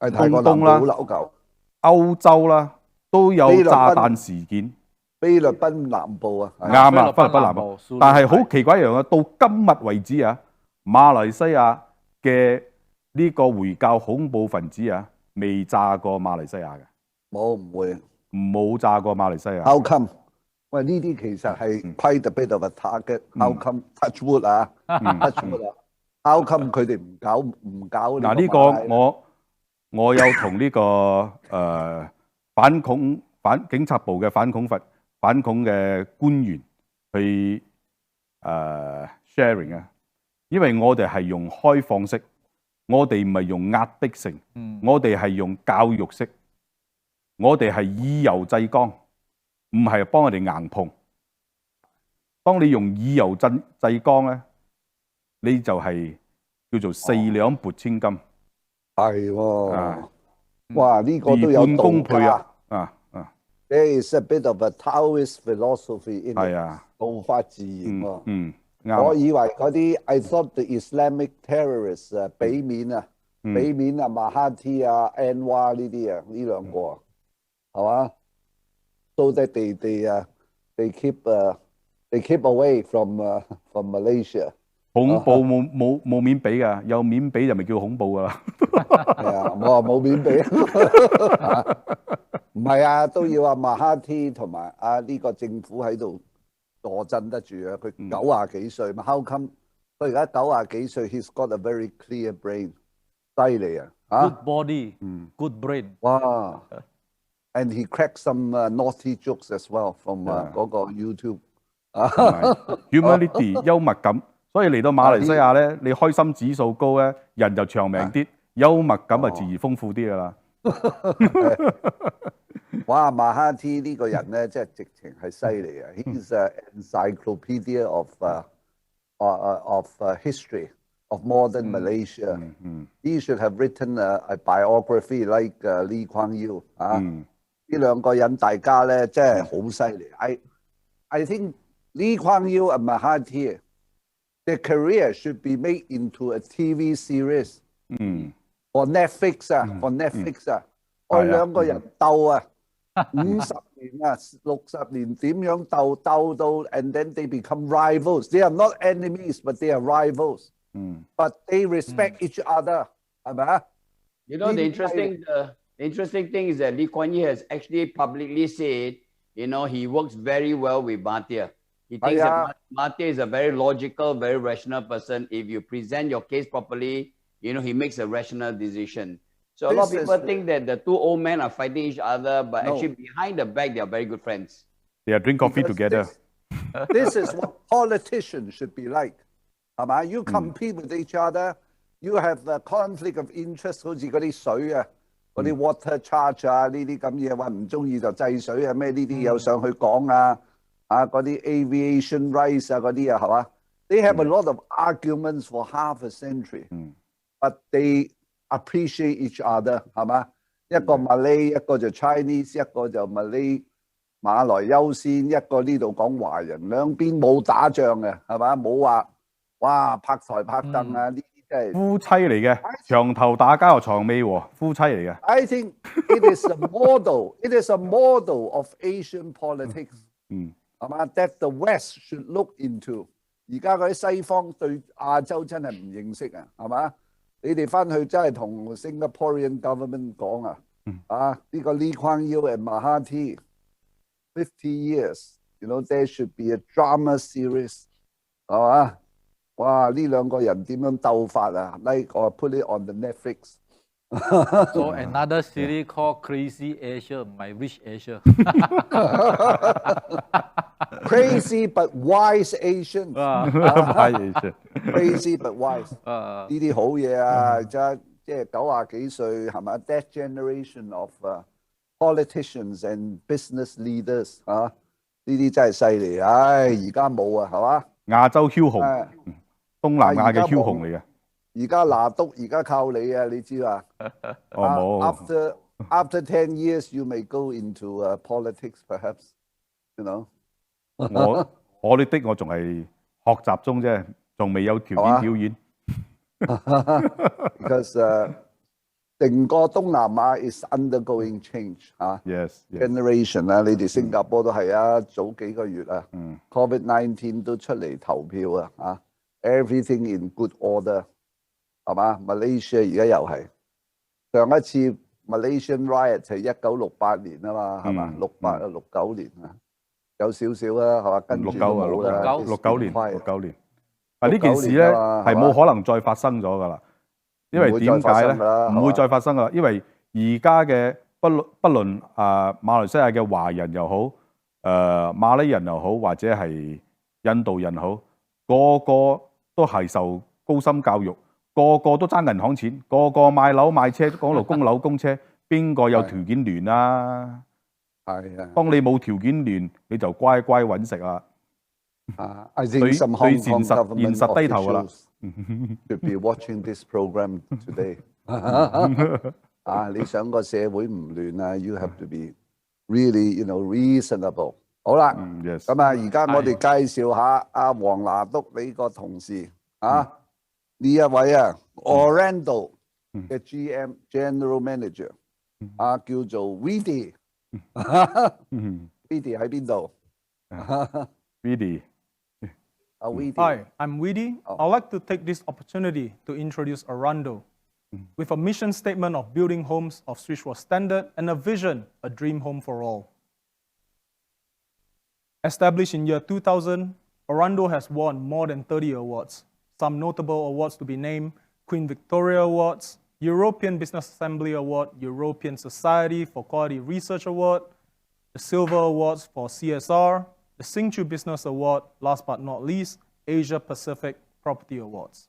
中東啦、歐洲啦，都有炸彈事件。菲律賓南部啊，啱啊，菲律賓南部。但係好奇怪一樣啊，到今日為止啊，馬來西亞嘅呢個回教恐怖分子啊，未炸過馬來西亞嘅。唔會，冇炸過馬來西亞。 How come？ 喂，呢啲其實係 quite a bit of a target. How come touch wood 啊？touch wood 啊 ？How come 佢哋唔搞？嗱呢個我有同呢個警察部嘅反恐嘅官員去sharing 啊，因為我哋係用開放式，我哋唔係用壓迫性，我哋係用教育式，我哋係以柔制剛。唔係幫佢哋硬碰。當你用以柔制剛咧，你就係叫做四兩撥千金。係喎，哇！呢個都有道家啊。There is a bit of a Taoist philosophy in it。道法自然喎。我以為嗰啲 I thought the Islamic terrorists 俾面啊馬哈蒂啊 Anwar 呢啲啊，呢兩個啊，係嘛？ So that they keep away from Malaysia。恐怖冇面俾㗎，有面俾就咪叫恐怖㗎啦。係啊，我話冇面俾。唔係啊，都要阿馬哈蒂同埋呢個政府喺度坐鎮得住啊！佢90幾歲嘛 ，How come 佢而家90幾歲 ？He's got a very clear brain， 犀利啊！Good body， good brain。哇！ And he cracked some naughty jokes as well from 嗰個 YouTube。Humility 幽默感，所以嚟到馬來西亞咧，你開心指數高咧，人就長命啲，幽默感啊自然豐富啲噶啦。哇，馬哈蒂呢個人咧，真係直情係犀利啊 ！He's an encyclopedia of history of modern Malaysia. He should have written a biography like Lee Kuan Yew 啊。 呢兩個人大家咧真係好犀利。I think Lee Kuan Yew and Mahathir, their career should be made into a TV series。for Netflix 啊，for Netflix 啊，我兩個人鬥啊，50年啊，60年點樣鬥到 ，and then they become rivals. They are not enemies, but they are rivals. But they respect each other，係咪啊 ？You know the interesting thing is that Lee Kuan Yew has actually publicly said, you know, he works very well with Mahathir. He thinks that Mahathir is a very logical, very rational person. If you present your case properly, you know, he makes a rational decision. So a lot of people think that the two old men are fighting each other, but actually behind the back, they are very good friends. They are drink coffee together. This is what politicians should be like. You compete with each other. You have a conflict of interest， 好似嗰啲水啊。 嗰啲 water charge 啊，呢啲咁嘢話唔中意就制水啊，咩呢啲有上去講啊，嗰啲 aviation rights 啊嗰啲啊，係嘛 ？They have a lot of arguments for half a century, but they appreciate each other， 係嘛？一個 Malay， 一個就 Chinese， 一個就 Malay 馬來優先，一個呢度講華人，兩邊冇打仗嘅，係嘛？冇話哇拍台拍凳啊呢。 夫妻嚟嘅，牆頭打交又床尾和，夫妻嚟嘅。I think it is a model. It is a model of Asian politics. 係嘛？That the West should look into。而家嗰啲西方對亞洲真係唔認識啊，係嘛？你哋翻去真係同 Singaporean government 講啊，呢個 Lee Kuan Yew and Mahathir 50 years，you know there should be a drama series， 係嘛？哇！呢兩個人點樣鬥法啊？Like or put it on the Netflix。So another series called Crazy Asia, My Rich Asia. Crazy but wise Asian， Wise Asian crazy but wise， 呢啲好嘢啊！即係90幾歲係嘛 ？That generation of politicians and business leaders 啊，呢啲真係犀利！唉，而家冇啊，係嘛？亞洲梟雄，東南亞嘅梟雄嚟嘅。而家拿督而家靠你啊！你知嘛？哦冇。After 10 years, you may go into politics, perhaps. You know. 我仲係學習中啫，仲未有條件表演。Because 成個東南亞 is undergoing change 嚇。Yes. Generation 啊，你哋新加坡都係啊，早幾個月啊，COVID-19 都出嚟投票啊，嚇 ，everything in good order， 係嘛 ？Malaysia 而家又係上一次 Malaysian riot 係1968年啊嘛，係嘛？69年啊。有少少啦，係嘛？跟住冇啦。69年。呢件事咧係冇可能再發生咗㗎啦。因為點解咧？唔會再發生㗎啦。因為而家嘅不論馬來西亞嘅華人又好，馬來人又好，或者係印度人好，個個都係受高深教育，個個都爭銀行錢，個個買樓買車，講到供樓供車，邊個有條件聯啊？係啊，當你冇條件聯，你就乖乖揾食啦。I think some Hong Kong government 現實低頭㗎啦。Should be watching this program today 你想個社會唔亂啊 ，you have to be really reasonable。好啦，咁而家我哋介紹下阿黃拿督你個同事呢一位Orlando 嘅 GM General Manager 叫做 Vidi。Vidi 喺邊度 ？Vidi。Hi, I'm Widi. I'd like to take this opportunity to introduce Orlando with a mission statement of building homes of Swiss standard and a vision, a dream home for all. Established in year 2000, Orlando has won more than 30 awards. Some notable awards to be named: Queen Victoria Awards, European Business Assembly Award, European Society for Quality Research Award, the Silver Awards for CSR, the Singchu Business Award, last but not least, Asia Pacific Property Awards.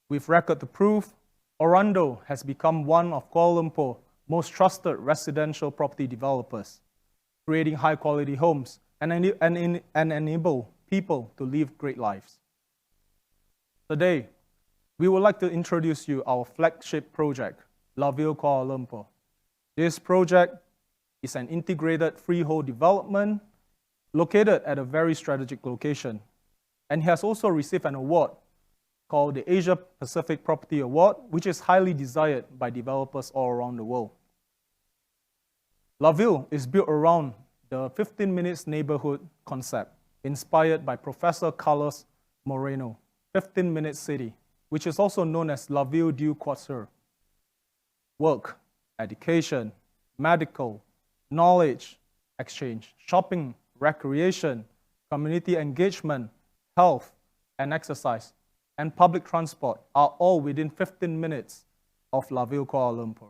With record to prove, Orlando has become one of Kuala Lumpur's most trusted residential property developers, creating high-quality homes and enable people to live great lives. Today, we would like to introduce you our flagship project, La Ville Kuala Lumpur. This project is an integrated freehold development located at a very strategic location, and has also received an award called the Asia Pacific Property Award, which is highly desired by developers all around the world. La Ville is built around the 15 minutes neighborhood concept, inspired by Professor Carlos Moreno, 15-minute city, which is also known as La Ville du Quator. Work, education, medical, knowledge exchange, shopping, recreation, community engagement, health and exercise, and public transport are all within 15 minutes of La Ville Kuala Lumpur.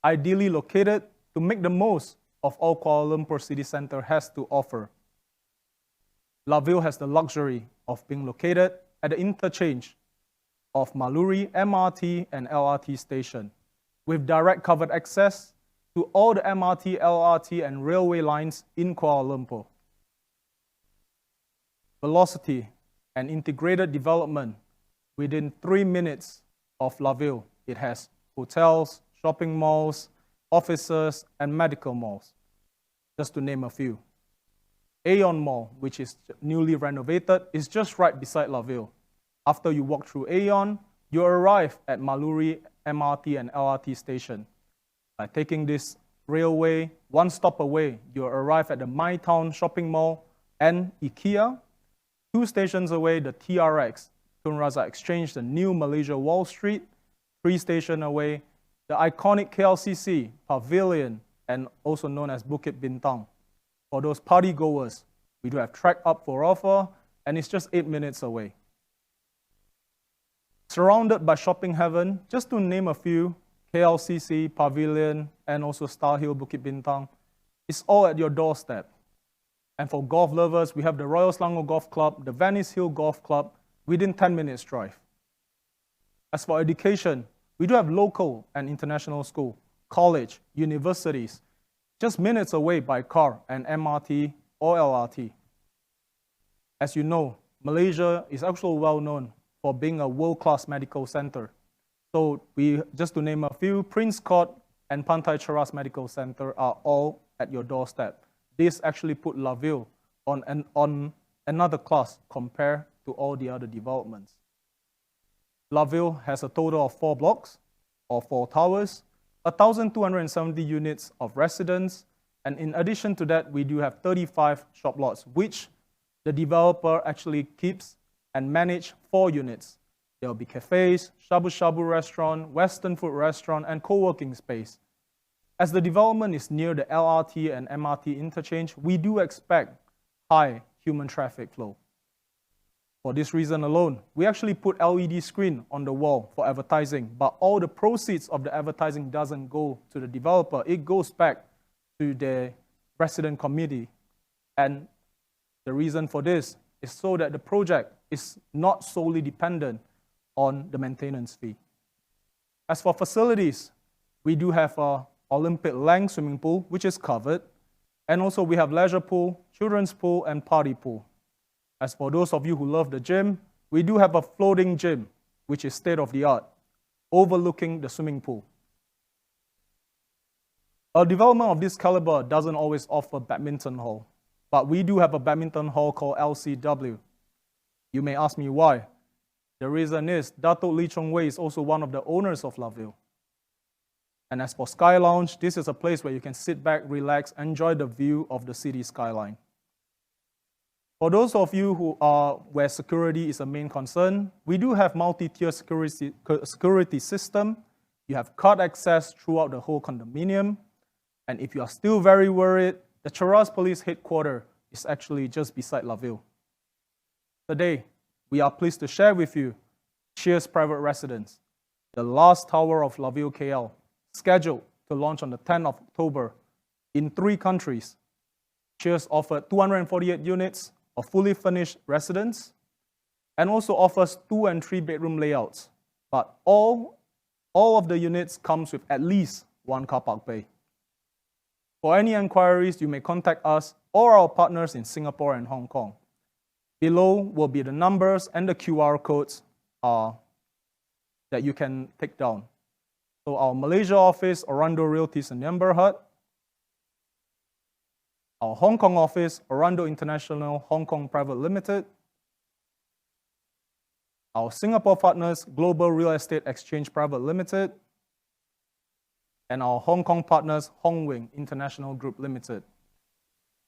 Ideally located to make the most of all Kuala Lumpur city center has to offer, La Ville has the luxury of being located at the interchange of Maluri MRT and LRT station, with direct covered access to all the MRT, LRT, and railway lines in Kuala Lumpur. Velocity and integrated development within 3 minutes of La Ville. It has hotels, shopping malls, offices, and medical malls, just to name a few. Aeon Mall, which is newly renovated, is just right beside La Ville. After you walk through Aeon, you arrive at Maluri MRT and LRT station. By taking this railway, one stop away, you arrive at the My Town shopping mall and IKEA. 2 stations away, the TRX, Tun Razak Exchange, the new Malaysia Wall Street. 3 stations away, the iconic KLCC Pavilion, and also known as Bukit Bintang. For those party goers, we do have Track Up for offer, and it's just 8 minutes away. Surrounded by shopping heaven, just to name a few, KLCC, Pavilion, and also Star Hill, Bukit Bintang, it's all at your doorstep. And for golf lovers, we have the Royal Selangor Golf Club, the Venice Hill Golf Club, within 10 minutes drive. As for education, we do have local and international school, college, universities, just minutes away by car and MRT or LRT. As you know, Malaysia is actually well known for being a world-class medical center. So just to name a few, Prince Court and Pantai Cheras Medical Center are all at your doorstep. This actually put Laville on another class compared to all the other developments. Laville has a total of 4 blocks or 4 towers, 1,270 units of residence, and in addition to that, we do have 35 shop lots, which the developer actually keeps and manage 4 units. There will be cafes, shabu-shabu restaurant, Western food restaurant, and co-working space. As the development is near the LRT and MRT interchange, we do expect high human traffic flow. For this reason alone, we actually put LED screen on the wall for advertising, but all the proceeds of the advertising doesn't go to the developer. It goes back to the resident community. And the reason for this is so that the project is not solely dependent on the maintenance fee. As for facilities, we do have a Olympic-length swimming pool, which is covered, and also we have leisure pool, children's pool, and party pool. As for those of you who love the gym, we do have a floating gym, which is state-of-the-art, overlooking the swimming pool. A development of this caliber doesn't always offer badminton hall, but we do have a badminton hall called LCW. You may ask me why. The reason is Dato' Lee Chong Wei is also one of the owners of Laville. And as for Sky Lounge, this is a place where you can sit back, relax, enjoy the view of the city skyline. For those of you who are where security is a main concern, we do have multi-tier security system. You have card access throughout the whole condominium. And if you are still very worried, the Cheras Police Headquarters is actually just beside Laville. Today, we are pleased to share with you Cheers Private Residence, the last tower of Laville KL, scheduled to launch on the 10th of October in 3 countries. Cheers offered 248 units of fully furnished residence and also offers 2 and 3 bedroom layouts. But all of the units comes with at least 1 car park bay. For any inquiries, you may contact us or our partners in Singapore and Hong Kong. Below will be the numbers and the QR codes that you can take down. So our Malaysia office, Orlando Realties in Amber Hut. Our Hong Kong office, Orlando International Hong Kong Private Limited. Our Singapore partners, Global Real Estate Exchange Private Limited. And our Hong Kong partners, Hong Wing International Group Limited.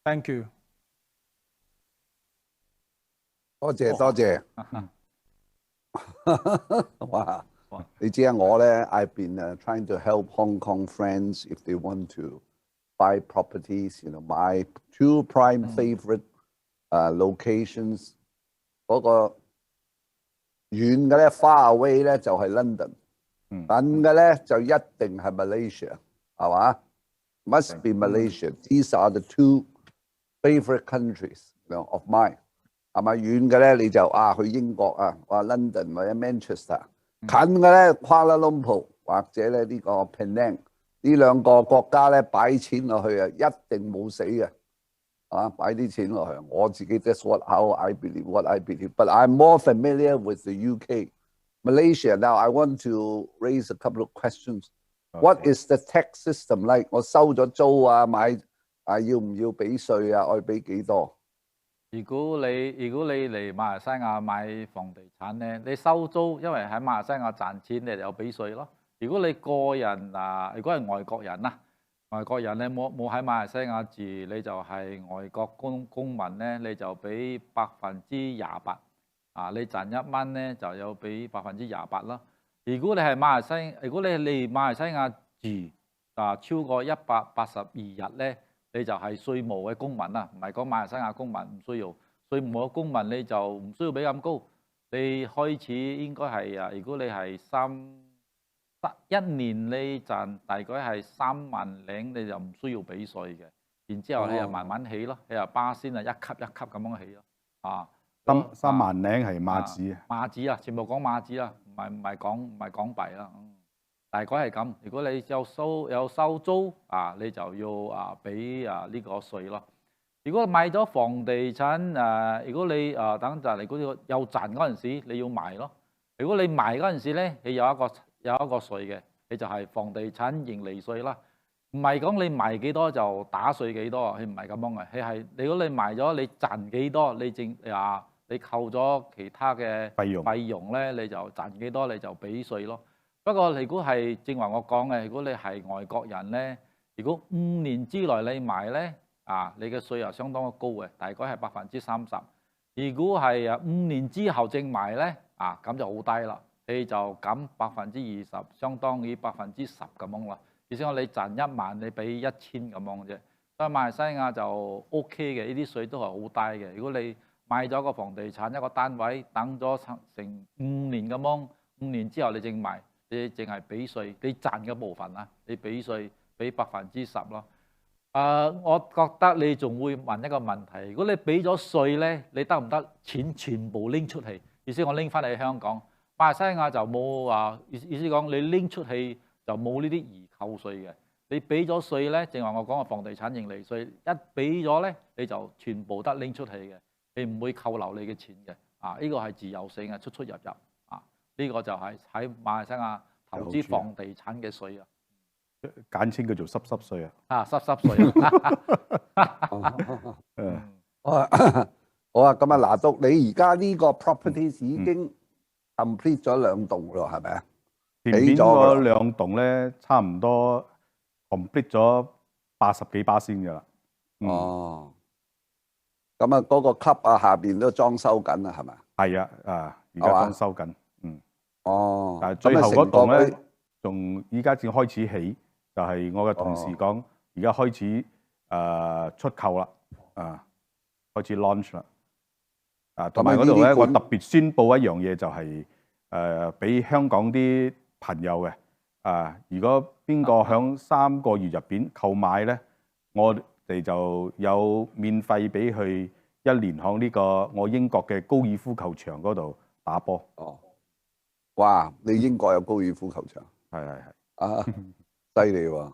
Thank you. 多謝。哇！你知啊，我咧 I've been trying to help Hong Kong friends if they want to buy properties. You know, my 2 prime favorite locations. 嗰個遠嘅咧 far away 咧就係 London， 近嘅咧就一定係 Malaysia， 係嘛 ？Must be Malaysia. These are the 2 favorite countries, you know, of mine. 係咪遠嘅咧你就去英國話 London 或者 Manchester， 近嘅咧 Kuala Lumpur 或者咧呢個 Penang 呢2個國家咧擺錢落去一定冇死嘅，擺啲錢落去。我自己 that's how I believe. But I'm more familiar with the UK, Malaysia. Now I want to raise a couple of questions. Okay. What is the tax system like? 我收咗租買要唔要俾稅我要俾幾多？如果你嚟馬來西亞買房地產咧，你收租，因為喺馬來西亞賺錢，你就有俾稅咯。如果你個人如果係外國人外國人咧冇喺馬來西亞住，你就係外國公民咧，你就俾28%啊！你賺1蚊咧就有俾28%啦。如果你係如果你嚟馬來西亞住超過182日咧，你就係稅務嘅公民啦，唔係講馬來西亞公民唔需要。稅務嘅公民你就唔需要俾咁高，你開始應該係如果你係1年你賺大概係3萬零，你就唔需要俾稅嘅。然之後你又慢慢起咯，你又巴仙一級一級咁樣起咯。3萬零係馬紙啊，馬紙啊，全部講馬紙啦，唔係港幣啦。大概係咁。如果你有收租你就要俾呢個稅咯。如果買咗房地產如果你等陣，如果有賺嗰陣時，你要賣咯。如果你賣嗰陣時咧，你有一個稅嘅，你就係房地產盈利稅啦。唔係講你賣幾多就打稅幾多，佢唔係咁樣嘅。佢係如果你賣咗你賺幾多，你扣咗其他嘅費用咧，你就賺幾多你就俾稅咯。不過如果係正話我講嘅，如果你係外國人咧，如果5年之內你賣咧，你嘅稅又相當高嘅，大概係30%。如果係5年之後正賣咧，咁就好低啦，你就減20%，相當於10%咁樣啦。而且你賺1萬，你俾1000咁樣啫。所以馬來西亞就 OK 嘅，呢啲稅都係好低嘅。如果你買咗個房地產一個單位，等咗成5年咁樣，5年之後你正賣，你淨係俾稅，你賺嘅部分你俾稅俾10%咯。我覺得你仲會問一個問題，如果你俾咗稅咧，你得唔得錢全部拎出去？意思我拎翻嚟香港，馬來西亞就冇意思講你拎出去就冇呢啲兒扣稅嘅。你俾咗稅咧，正話我講嘅房地產盈利稅，一俾咗咧你就全部得拎出去嘅，你唔會扣留你嘅錢嘅。呢個係自由性嘅，出入呢個就係喺馬來西亞投資房地產嘅稅啊。簡稱叫做濕稅濕稅好啊，咁拿督，你而家呢個 properties 已經 complete 咗2棟咯，係咪啊？前面嗰2棟咧，差唔多 complete 咗80幾巴仙㗎啦。咁嗰個 club下邊都裝修緊啊，係咪？係而家裝修緊。但係最後嗰棟咧，仲依家先開始起。就係我嘅同事講，而家開始出購啦，開始 launch 啦，同埋嗰度咧，我特別宣佈一樣嘢，就係俾香港啲朋友嘅，如果邊個響3個月入邊購買咧，我哋就有免費俾佢1年響呢個我英國嘅高爾夫球場嗰度打波。哇！你英國有高爾夫球場？係。犀利喎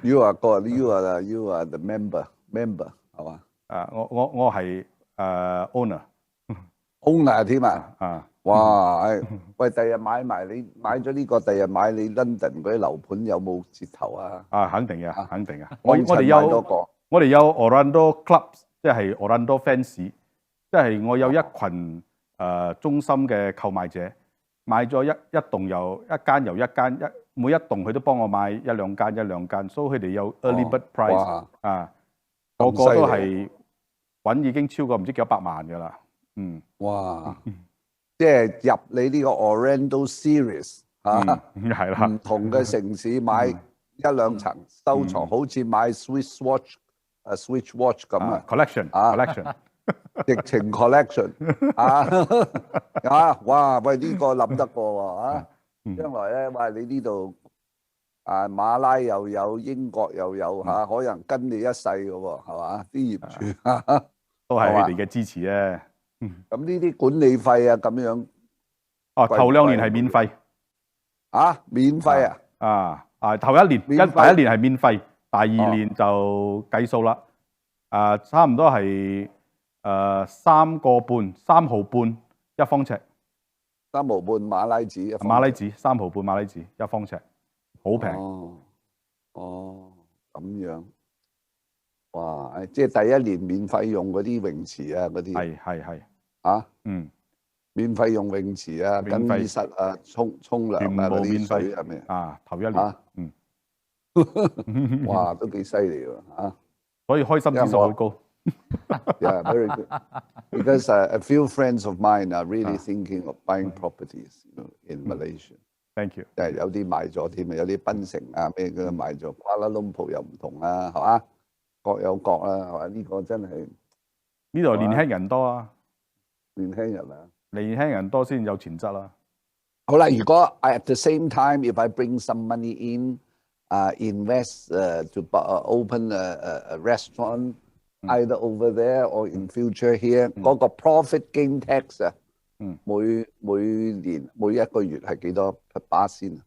！You are the member 係嘛？我係owner 添啊！哇！喂，第日買埋你買咗呢個，第日買你 London 嗰啲樓盤有冇折頭啊？肯定嘅，肯定嘅。我哋有 Orlando Clubs， 即係 Orlando fans， 即係我有一群忠心嘅購買者。買咗一棟又一間又一間，每一棟佢都幫我買1-2間，所以佢哋有 early bird price 個個都係揾已經超過唔知幾多百萬㗎啦。哇！即係入你呢個 Orlando Series 係啦，唔同嘅城市買1-2層收藏，好似買 Switch Watch 咁啊 collection。直情 collection 哇！喂，呢個諗得過喎將來咧，喂，你呢度馬拉又有，英國又有可能跟你一世嘅喎，係嘛？啲業主都係佢哋嘅支持咧。咁呢啲管理費咁樣，頭2年係免費。免費頭1年，第1年係免費，第2年就計數啦。差唔多係3毫半1方尺，3毫半馬拉子1方尺。馬拉子3毫半馬拉子1方尺，好平。咁樣，哇！即係第1年免費用嗰啲泳池嗰啲。係。免費用泳池更衣室沖涼嗰啲水係咪？頭1年。哇，都幾犀利喎嚇！所以開心指數好高。Yeah, very good. Because a few friends of mine are really thinking of buying properties, in Malaysia. Thank you。即係有啲賣咗添啊，有啲檳城啊咩嘅賣咗，瓜拉隆普又唔同啦，係嘛？各有各啦，係嘛？呢個真係呢度年輕人多啊，年輕人啊。年輕人多先有潛質啦。好啦，如果 at the same time if I bring some money in, invest to open a restaurant either over there or in future here，嗰個 profit gain tax 啊，每年每一個月係幾多%啊？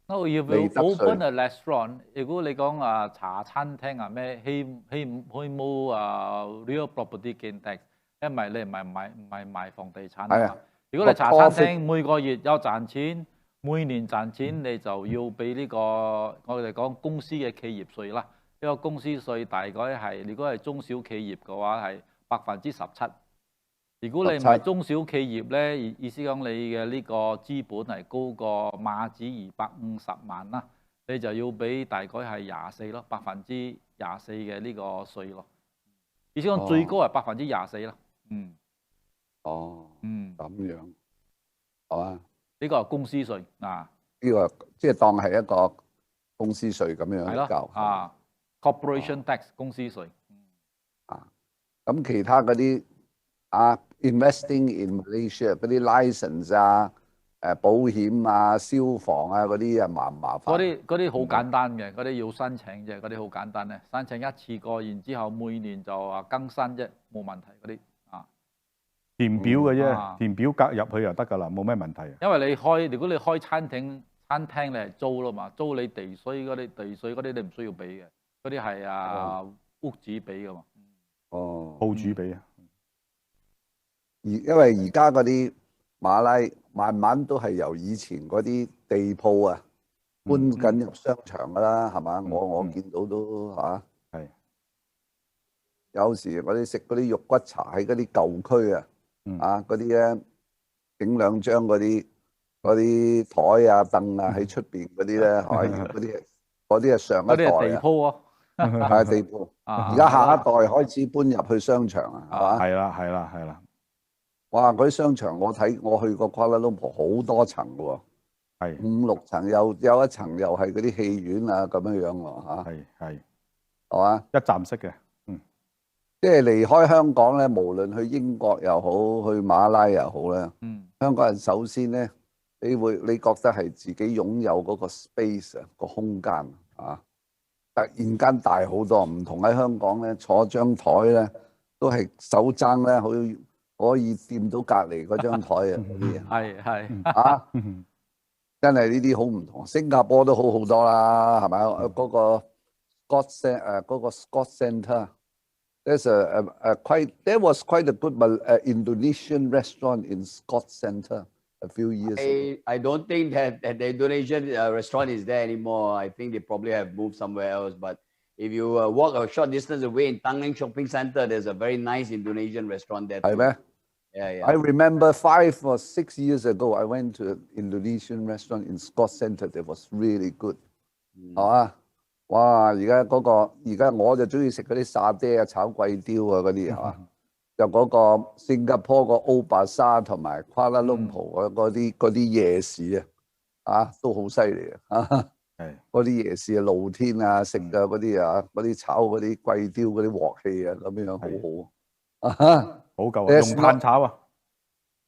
No, if you open a restaurant， 如果你講茶餐廳啊咩，佢冇real property gain tax， 因為你唔係賣房地產啊嘛。如果你茶餐廳每個月有賺錢，每年賺錢，你就要俾呢個我哋講公司嘅企業稅啦。呢個公司稅大概係，如果係中小企業嘅話係17%。如果你唔係中小企業咧，意思講你嘅呢個資本係高過馬紙250萬啦，你就要俾大概係24%咯，24%嘅呢個稅咯。意思講最高係24%啦。咁樣，係嘛？呢個係公司稅啊。呢個即係當係一個公司稅咁樣嚟教。corporation tax 公司稅。咁其他嗰啲investing in Malaysia 嗰啲 license 保險消防嗰啲麻唔麻煩？嗰啲好簡單嘅，嗰啲要申請啫，嗰啲好簡單咧，申請一次過，然之後每年就更新啫，冇問題嗰啲。填表嘅啫，填表格入去就得㗎啦，冇咩問題。因為如果你開餐廳你係租啦嘛，租你地稅嗰啲你唔需要俾嘅，嗰啲係屋主俾㗎嘛。鋪主俾啊。因為而家嗰啲馬拉慢慢都係由以前嗰啲地鋪搬緊入商場㗎啦，係嘛？我見到都係。有時我哋食嗰啲肉骨茶喺嗰啲舊區嗰啲咧整兩張嗰啲台凳喺出邊嗰啲咧，嗰啲係上一代地鋪啊，係地鋪。而家下一代開始搬入去商場係嘛？係啦。哇！嗰啲商場我去過瓜拉隆坡好多層喎，5、6層，有一層又係嗰啲戲院咁樣喎係嘛？一站式嘅。即係離開香港咧，無論去英國又好，去馬拉又好咧，香港人首先咧，你覺得係自己擁有嗰個 space 個空間突然間大好多，唔同喺香港咧，坐張台咧都係手踭咧，可以掂到隔離嗰張台係真係呢啲好唔同。新加坡都好好多啦，係咪？嗰個 Scott Centre。There was quite a good Indonesian restaurant in Scott Centre a few years ago. I don't think that the Indonesian restaurant is there anymore. I think they probably have moved somewhere else. But if you walk a short distance away in Tanglin Shopping Centre, there's a very nice Indonesian restaurant there. Yeah. I remember 5 or 6 years ago, I went to an Indonesian restaurant in Scott Centre. That was really good. 係嘛？哇！而家我就中意食嗰啲沙爹炒貴雕嗰啲係嘛？就嗰個新加坡個歐巴沙同埋瓜拉隆坡嗰啲夜市都好犀利嗰啲夜市露天食嗰啲炒嗰啲貴雕嗰啲鑊氣咁樣好好夠用炭炒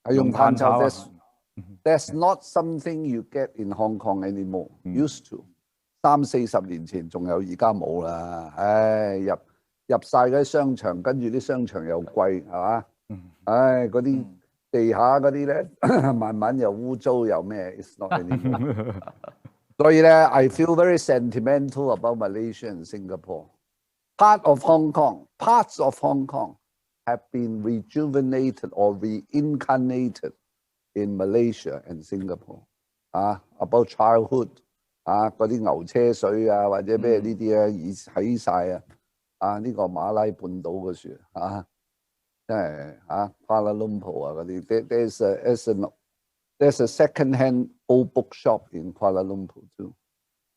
係用炭炒。That's not something you get in Hong Kong anymore. Used to 30、40年前仲有，而家冇啦。入晒嗰啲商場，跟住啲商場又貴，係嘛？嗰啲地下嗰啲咧，慢慢又污糟又咩 ？It's not anymore. 所以咧 ，I feel very sentimental about Malaysia and Singapore. Parts of Hong Kong have been rejuvenated or reincarnated in Malaysia and Singapore. About childhood. 嗰啲牛車水或者咩呢啲喺晒呢個馬拉半島嗰處真係瓜拉隆坡嗰啲。There's a second-hand old book shop in Kuala Lumpur too。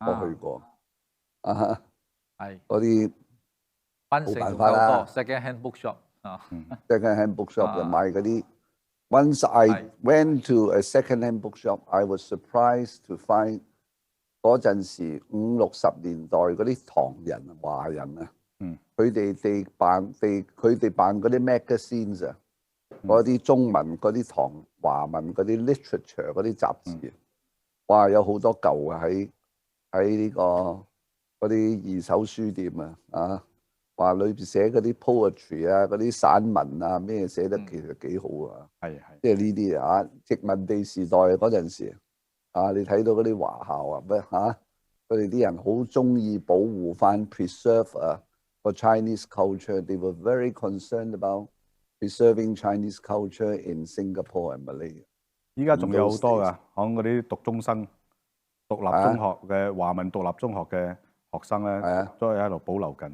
我去過。啊，係嗰啲檳城冇辦仲夠法啦多 second hand bookshop 啊， second hand bookshop 就啊買嗰啲。Once I 係 went to a second hand bookshop, I was surprised to find 嗰陣時50、60年代嗰啲唐人華人啊，佢哋辦嗰啲 magazines 啊，嗰啲中文嗰啲華文嗰啲 literature 嗰啲雜誌，哇有好多舊啊喺呢個嗰啲二手書店啊，話裏邊寫嗰啲 poetry 啊，嗰啲散文啊咩寫得其實幾好啊，即係呢啲啊殖民地時代嗰陣時啊，你睇到嗰啲華校啊咩嚇，佢哋啲人好中意保護翻 preserve 啊個 Chinese culture. They were very concerned about preserving Chinese culture in Singapore and Malaysia. 依家仲有好多㗎，講嗰啲讀中生、獨立中學嘅華文獨立中學嘅學生咧，都係喺度保留緊。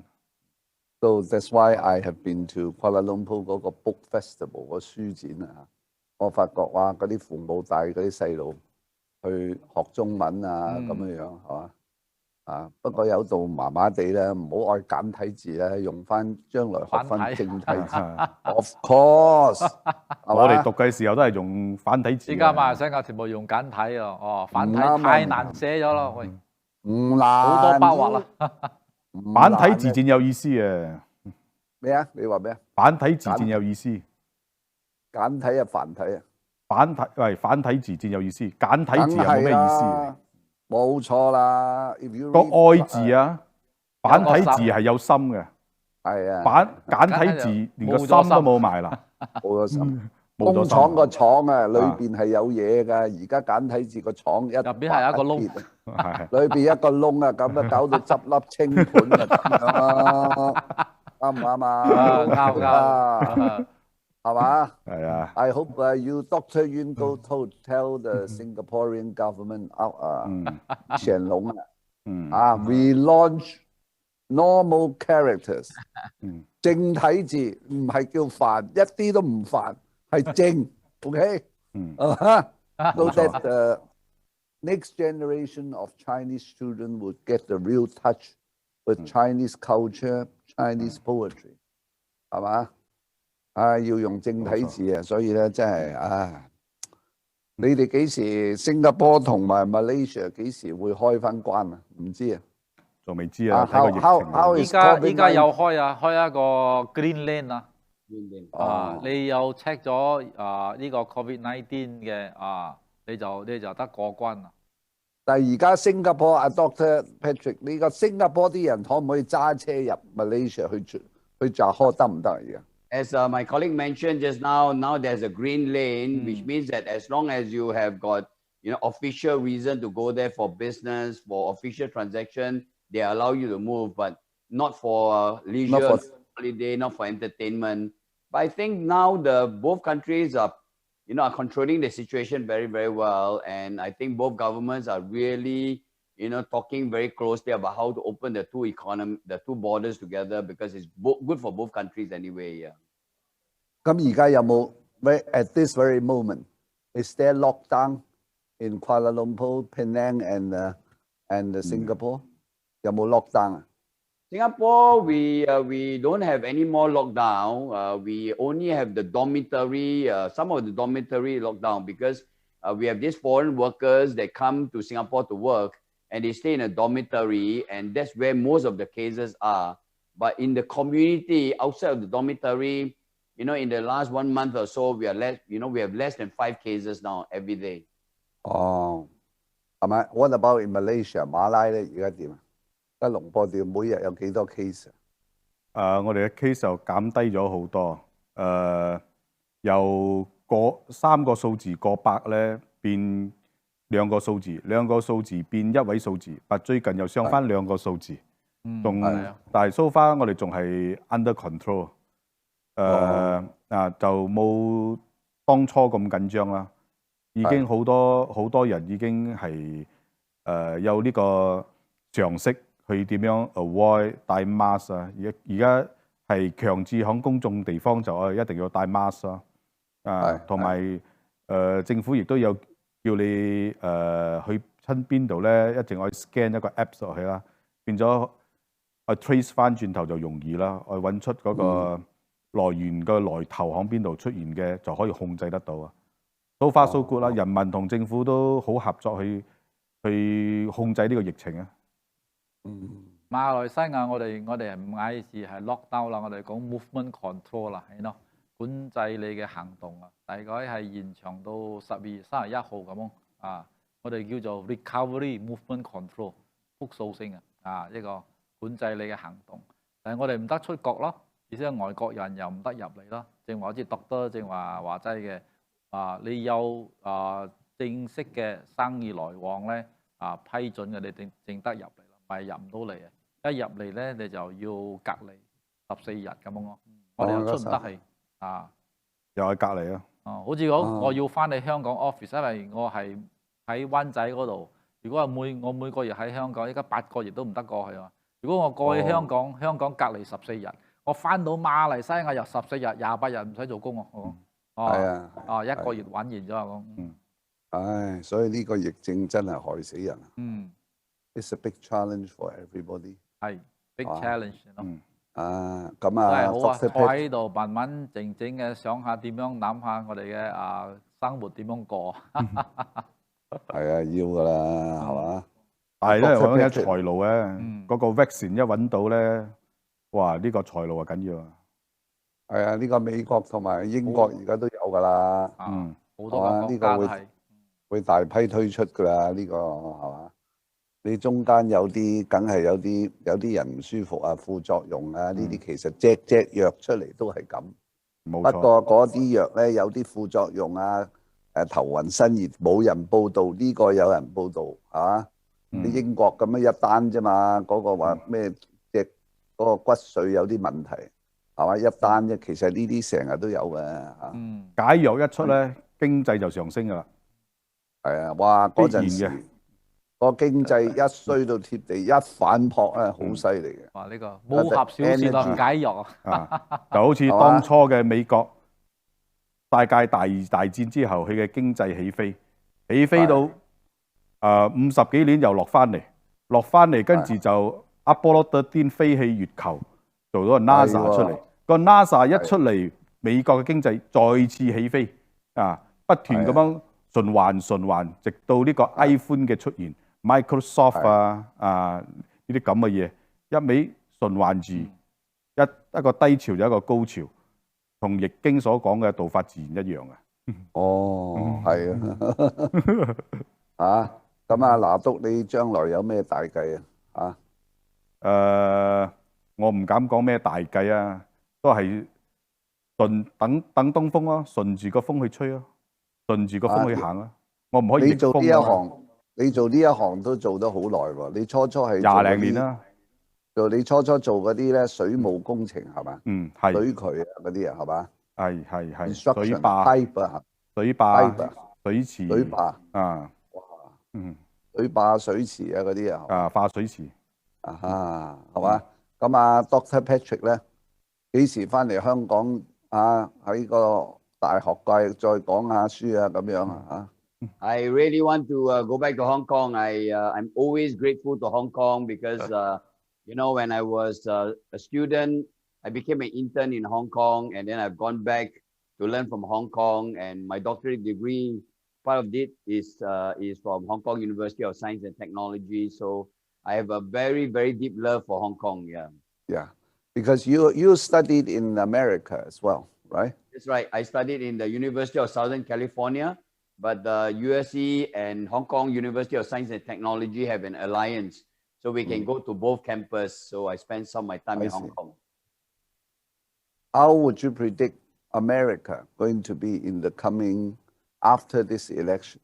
So that's why I have been to Kuala Lumpur 嗰個 book festival 個書展啊，我發覺哇嗰啲父母帶嗰啲細路去學中文啊咁樣樣係嘛啊，不過有度麻麻地啦，唔好愛簡體字啦，用翻將來學翻正體字。Of course，我哋讀嘅時候都係用繁體字。依家馬來西亞全部用簡體啊，哦，繁體太難寫咗咯，喂，唔難，好多筆畫啦。繁體字戰有意思啊！咩啊？你話咩啊？繁體字戰有意思。簡體啊，繁體啊。繁體字戰有意思，簡體字有冇咩意思？冇錯啦。個愛字啊，繁體字係有心嘅。係啊。簡體字連個心都冇埋啦。冇咗心。工廠個廠啊，裏邊係有嘢㗎。而家簡體字個廠入邊係一個窿，裏邊一個窿啊，咁啊搞到執笠清盤啊咁樣啊，啱唔啱啊？啱，係嘛？係啊。I hope you Dr. Yun go tell the Singaporean government 乾隆啊，we launch normal characters，正體字唔係叫繁，一啲都唔繁。係正 ，OK， so that the next generation of Chinese children would get the real touch with Chinese culture, Chinese poetry， 係嘛？要用正體字啊，所以咧真係你哋幾時新加坡同埋 Malaysia 幾時會開翻關啊？唔知啊，仲未知啊，睇個疫情。依家有開啊，開一個 Green Lane 啊。你又 check 咗呢個 COVID-19 嘅你就得過關啦。但係而家新加坡Dr. Patrick， 呢個新加坡啲人可唔可以揸車入 Malaysia 去炸開得唔得而家？ As my colleague mentioned just now there's a green lane, which means that as long as you have got official reason to go there for business, for official transaction, they allow you to move, but not for leisure, not for holiday, not for entertainment. But I think now both countries are controlling the situation very, very well, and I think both governments are really talking very closely about how to open the two borders together because it's good for both countries anyway. Yeah. 咁而家有冇 at this very moment is there lockdown in Kuala Lumpur, Penang and Singapore？ 有冇 lockdown 啊？ Singapore, we don't have any more lockdown. We only have the dormitory, some of the dormitory lockdown because we have these foreign workers that come to Singapore to work and they stay in a dormitory, and that's where most of the cases are. But in the community outside of the dormitory, in the last 1 month or so, we have less than 5 cases now every day. 哦，係咪 ？What about in Malaysia？ 馬拉咧而家點啊？喺龍坡店每日有幾多 case 啊？我哋嘅 case 就減低咗好多。由3個數字過百咧變2個數字，2個數字變1位數字，但最近又上翻2個數字。但係 so far 我哋仲係 under control。就冇當初咁緊張啦。已經好多人已經係有呢個常識。去點樣 avoid 戴 mask 啊？而家係強制喺公眾地方就一定要戴 mask 啦。同埋政府亦都有叫你去親邊度咧，一定要 scan 一個 app 落去啦。變咗我 trace 翻轉頭就容易啦，我揾出嗰個來源嘅來頭喺邊度出現嘅，就可以控制得到啊。So far so good 啦，人民同政府都好合作去控制呢個疫情啊。馬來西亞我哋唔嗌字係 lockdown 啦，我哋講 movement control 啦，係咯，管制你嘅行動啊，大概係延長到12月31號咁啊。我哋叫做 recovery movement control 複數性啊，一個管制你嘅行動。但係我哋唔得出國咯，而且外國人又唔得入嚟咯。正話好似doctor正話齋嘅你有正式嘅生意來往咧批准嘅，你正得入嚟咯，唔係入唔到嚟啊！一入嚟咧，你就要隔離14日咁樣咯。我哋又出唔得去又係隔離啊！好似我要翻嚟香港 office， 因為我係喺灣仔嗰度。如果我每個月喺香港，依家8個月都唔得過去啊！如果我過去香港隔離14日，我翻到馬來西亞又14日、28日唔使做工喎。一個月玩完咗啊！唉，所以呢個疫症真係害死人啊！It's a big challenge for everybody。係 big challenge 咯。咁都係好啊！坐喺度慢慢靜靜嘅想下點樣諗下我哋嘅生活點樣過。係啊，要㗎啦，係嘛？但係咧，我講緊財路咧，嗰個 vaccine 一揾到咧，哇！呢個財路啊緊要啊！係啊，呢個美國同埋英國而家都有㗎啦。好多個國家都係會大批推出㗎啦，呢個係嘛？你中間有啲梗係有啲人唔舒服啊，副作用啊，呢啲其實隻藥出嚟都係咁。不過嗰啲藥咧有啲副作用啊，頭暈身熱冇人報道，呢個有人報道係嘛？你英國咁樣一單啫嘛，嗰個話咩隻嗰個骨髓有啲問題係嘛？一單啫，其實呢啲成日都有嘅嚇。解藥一出咧，經濟就上升㗎啦。係啊，哇！嗰陣時個經濟一衰到貼地，一反撲咧，好犀利嘅。哇！呢個武俠小說啊，解藥啊，就好似當初嘅美國世界大戰之後，佢嘅經濟起飛到50幾年又落翻嚟，跟住就阿波羅13飛去月球，做咗個 NASA 出嚟。個 NASA 一出嚟，美國嘅經濟再次起飛不斷咁樣循環，直到呢個 iPhone 嘅出現。Microsoft 呢啲咁嘅嘢，一味循環住一個低潮就一個高潮，同易經所講嘅道法自然一樣嘅。係啊，咁啊拿督，你將來有咩大計我唔敢講咩大計啊，都係等東風咯，順住個風去吹咯，順住個風去行咯。我唔可以逆風。你做呢一行都做得好耐喎，你初係20零年啦。你初做嗰啲咧水務工程係嘛？係。水渠嗰啲係嘛？係。水壩、水池。水壩水壩、水池嗰啲化水池。係嘛？咁Dr. Patrick 咧幾時翻嚟香港喺個大學界再講下書咁樣I really want to go back to Hong Kong. I'm always grateful to Hong Kong because, when I was a student, I became an intern in Hong Kong, and then I've gone back to learn from Hong Kong. And my doctorate degree, part of it is from Hong Kong University of Science and Technology. So I have a very, very deep love for Hong Kong. Yeah, because you studied in America as well, right? That's right. I studied in the University of Southern California. But the USC and Hong Kong University of Science and Technology have an alliance, so we can go to both campuses. So I spent some of my time in Hong Kong. How would you predict America going to be in the coming after this election?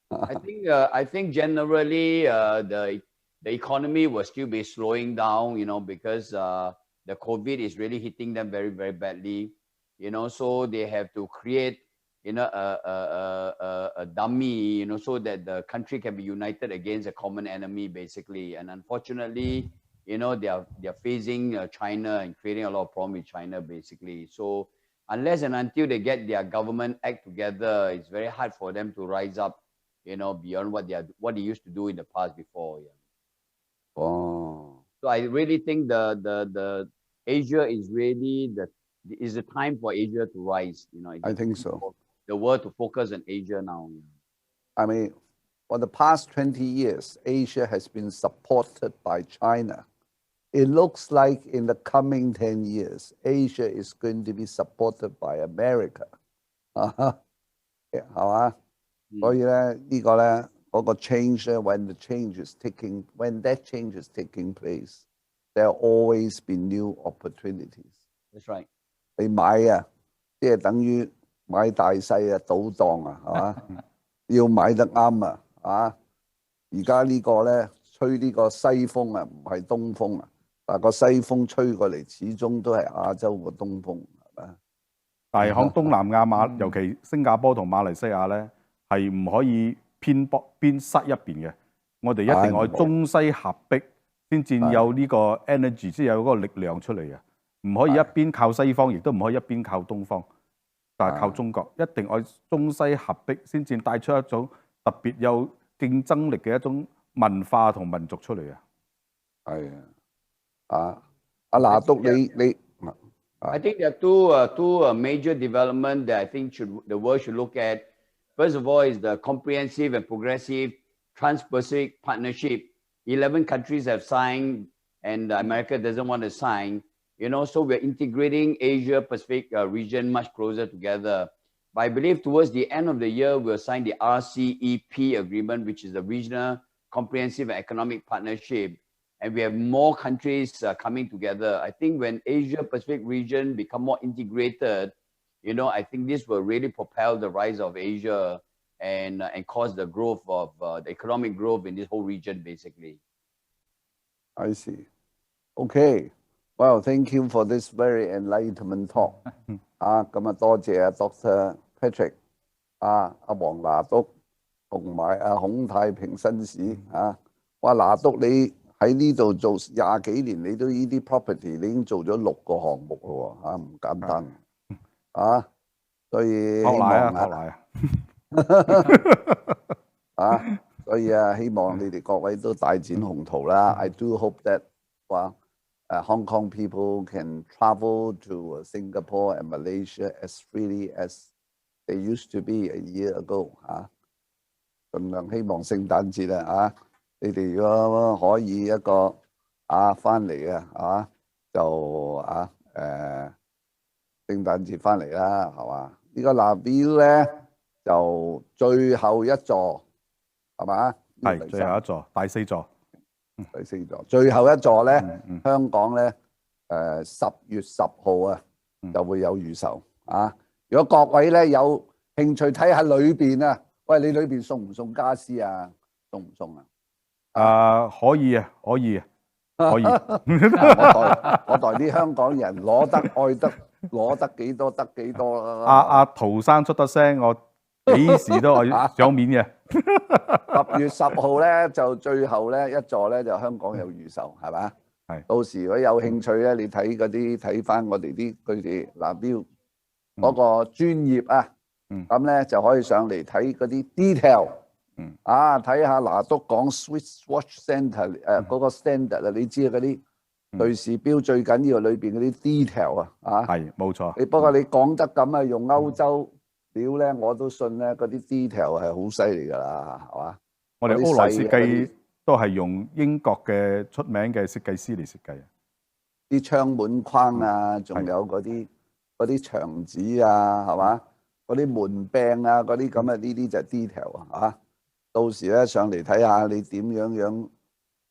I think generally the economy will still be slowing down, because the COVID is really hitting them very, very badly. So they have to create a dummy, so that the country can be united against a common enemy, basically. And unfortunately, they are facing China and creating a lot of problems with China, basically. So unless and until they get their government act together, it's very hard for them to rise up, beyond what they used to do in the past before. 哦， So I really think the Asia is really the time for Asia to rise. You know, I think so. The world to focus on Asia now. I mean, for the past 20 years, Asia has been supported by China. It looks like in the coming 10 years, Asia is going to be supported by America. 係嘛？所以咧呢個咧嗰個 change 咧，when that change is taking place, there will always be new opportunities. That's right. 你買啊，即係等於買大細啊，賭檔啊，係嘛？要買得啱啊，啊！而家呢個咧吹呢個西風啊，唔係東風啊，但係個西風吹過嚟，始終都係亞洲個東風，係咪？但係喺東南亞尤其新加坡同馬來西亞咧，係唔可以偏塞一邊嘅。我哋一定要中西合璧，先至有呢個 energy， 先有嗰個力量出嚟嘅。唔可以一邊靠西方，亦都唔可以一邊靠東方，但係靠中國，一定要中西合璧，先至帶出一種特別有競爭力嘅一種文化同民族出嚟啊！係啊，阿拿督你。I think there are two major developments that I think the world should look at. First of all is the comprehensive and progressive Trans-Pacific Partnership. 11 countries have signed and America doesn't want to sign. You know, so we're integrating Asia-Pacific region much closer together. But I believe towards the end of the year, we'll sign the RCEP agreement, which is the Regional Comprehensive and Economic Partnership. And we have more countries coming together. I think when Asia-Pacific region become more integrated, you know, I think this will really propel the rise of Asia and cause the growth of the economic growth in this whole region, basically. I see. Okay. Well, thank you for this very enlightenment talk. 咁啊，多謝啊 Dr. Patrick， 阿黃拿督同埋阿孔太平紳士哇，拿督你喺呢度做20幾年，你都呢啲 property 你已經做咗6個項目咯喎，唔簡單所以希望所以希望你哋各位都大展宏圖啦。I do hope that Hong Kong people can travel to Singapore and Malaysia as freely as they used to be a year ago 盡量希望聖誕節你哋如果可以一個翻嚟就聖誕節翻嚟啦，係嘛？呢個 Nabil 咧就最後一座係嘛？係最後一座，第4座。第4座，最後一座咧，香港咧10月10號就會有預售如果各位咧有興趣睇下裏邊喂，你裏邊送唔送家私啊？送唔送可以啊，可以。我代啲香港人攞得愛得攞得幾多得幾多啦。阿陶生出得聲，我幾時都上面嘅。10月10號咧就最後咧一座咧就香港有預售，係咪？係。到時如果有興趣咧，你睇翻我哋佢哋Nabil嗰個專頁咁咧就可以上嚟睇嗰啲 detail。睇下拿督講 Swiss Watch Centre 嗰個 standard 你知嗰啲瑞士錶最緊要裏邊嗰啲 detail 係冇錯。不過你講得咁用歐洲錶咧，我都信咧嗰啲 detail 係好犀利㗎啦，係嘛？我哋歐萊設計都係用英國嘅出名嘅設計師嚟設計啲窗門框仲有嗰啲牆紙係嘛？嗰啲門柄嗰啲咁呢啲就係 detail 到時咧上嚟睇下你點樣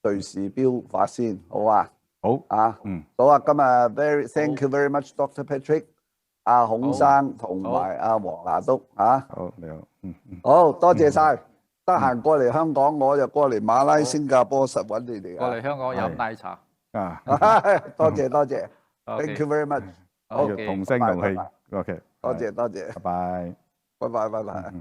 瑞士錶法先，好啊？好好今日thank you very much Dr. Patrick， 阿孔生同埋阿黃拿督好你好，好多謝晒，得閒過嚟香港我就過嚟馬拉新加坡實揾你哋過嚟香港飲奶茶多謝 ，thank you very much， 同聲同氣 ，OK， 多謝，拜拜。拜拜。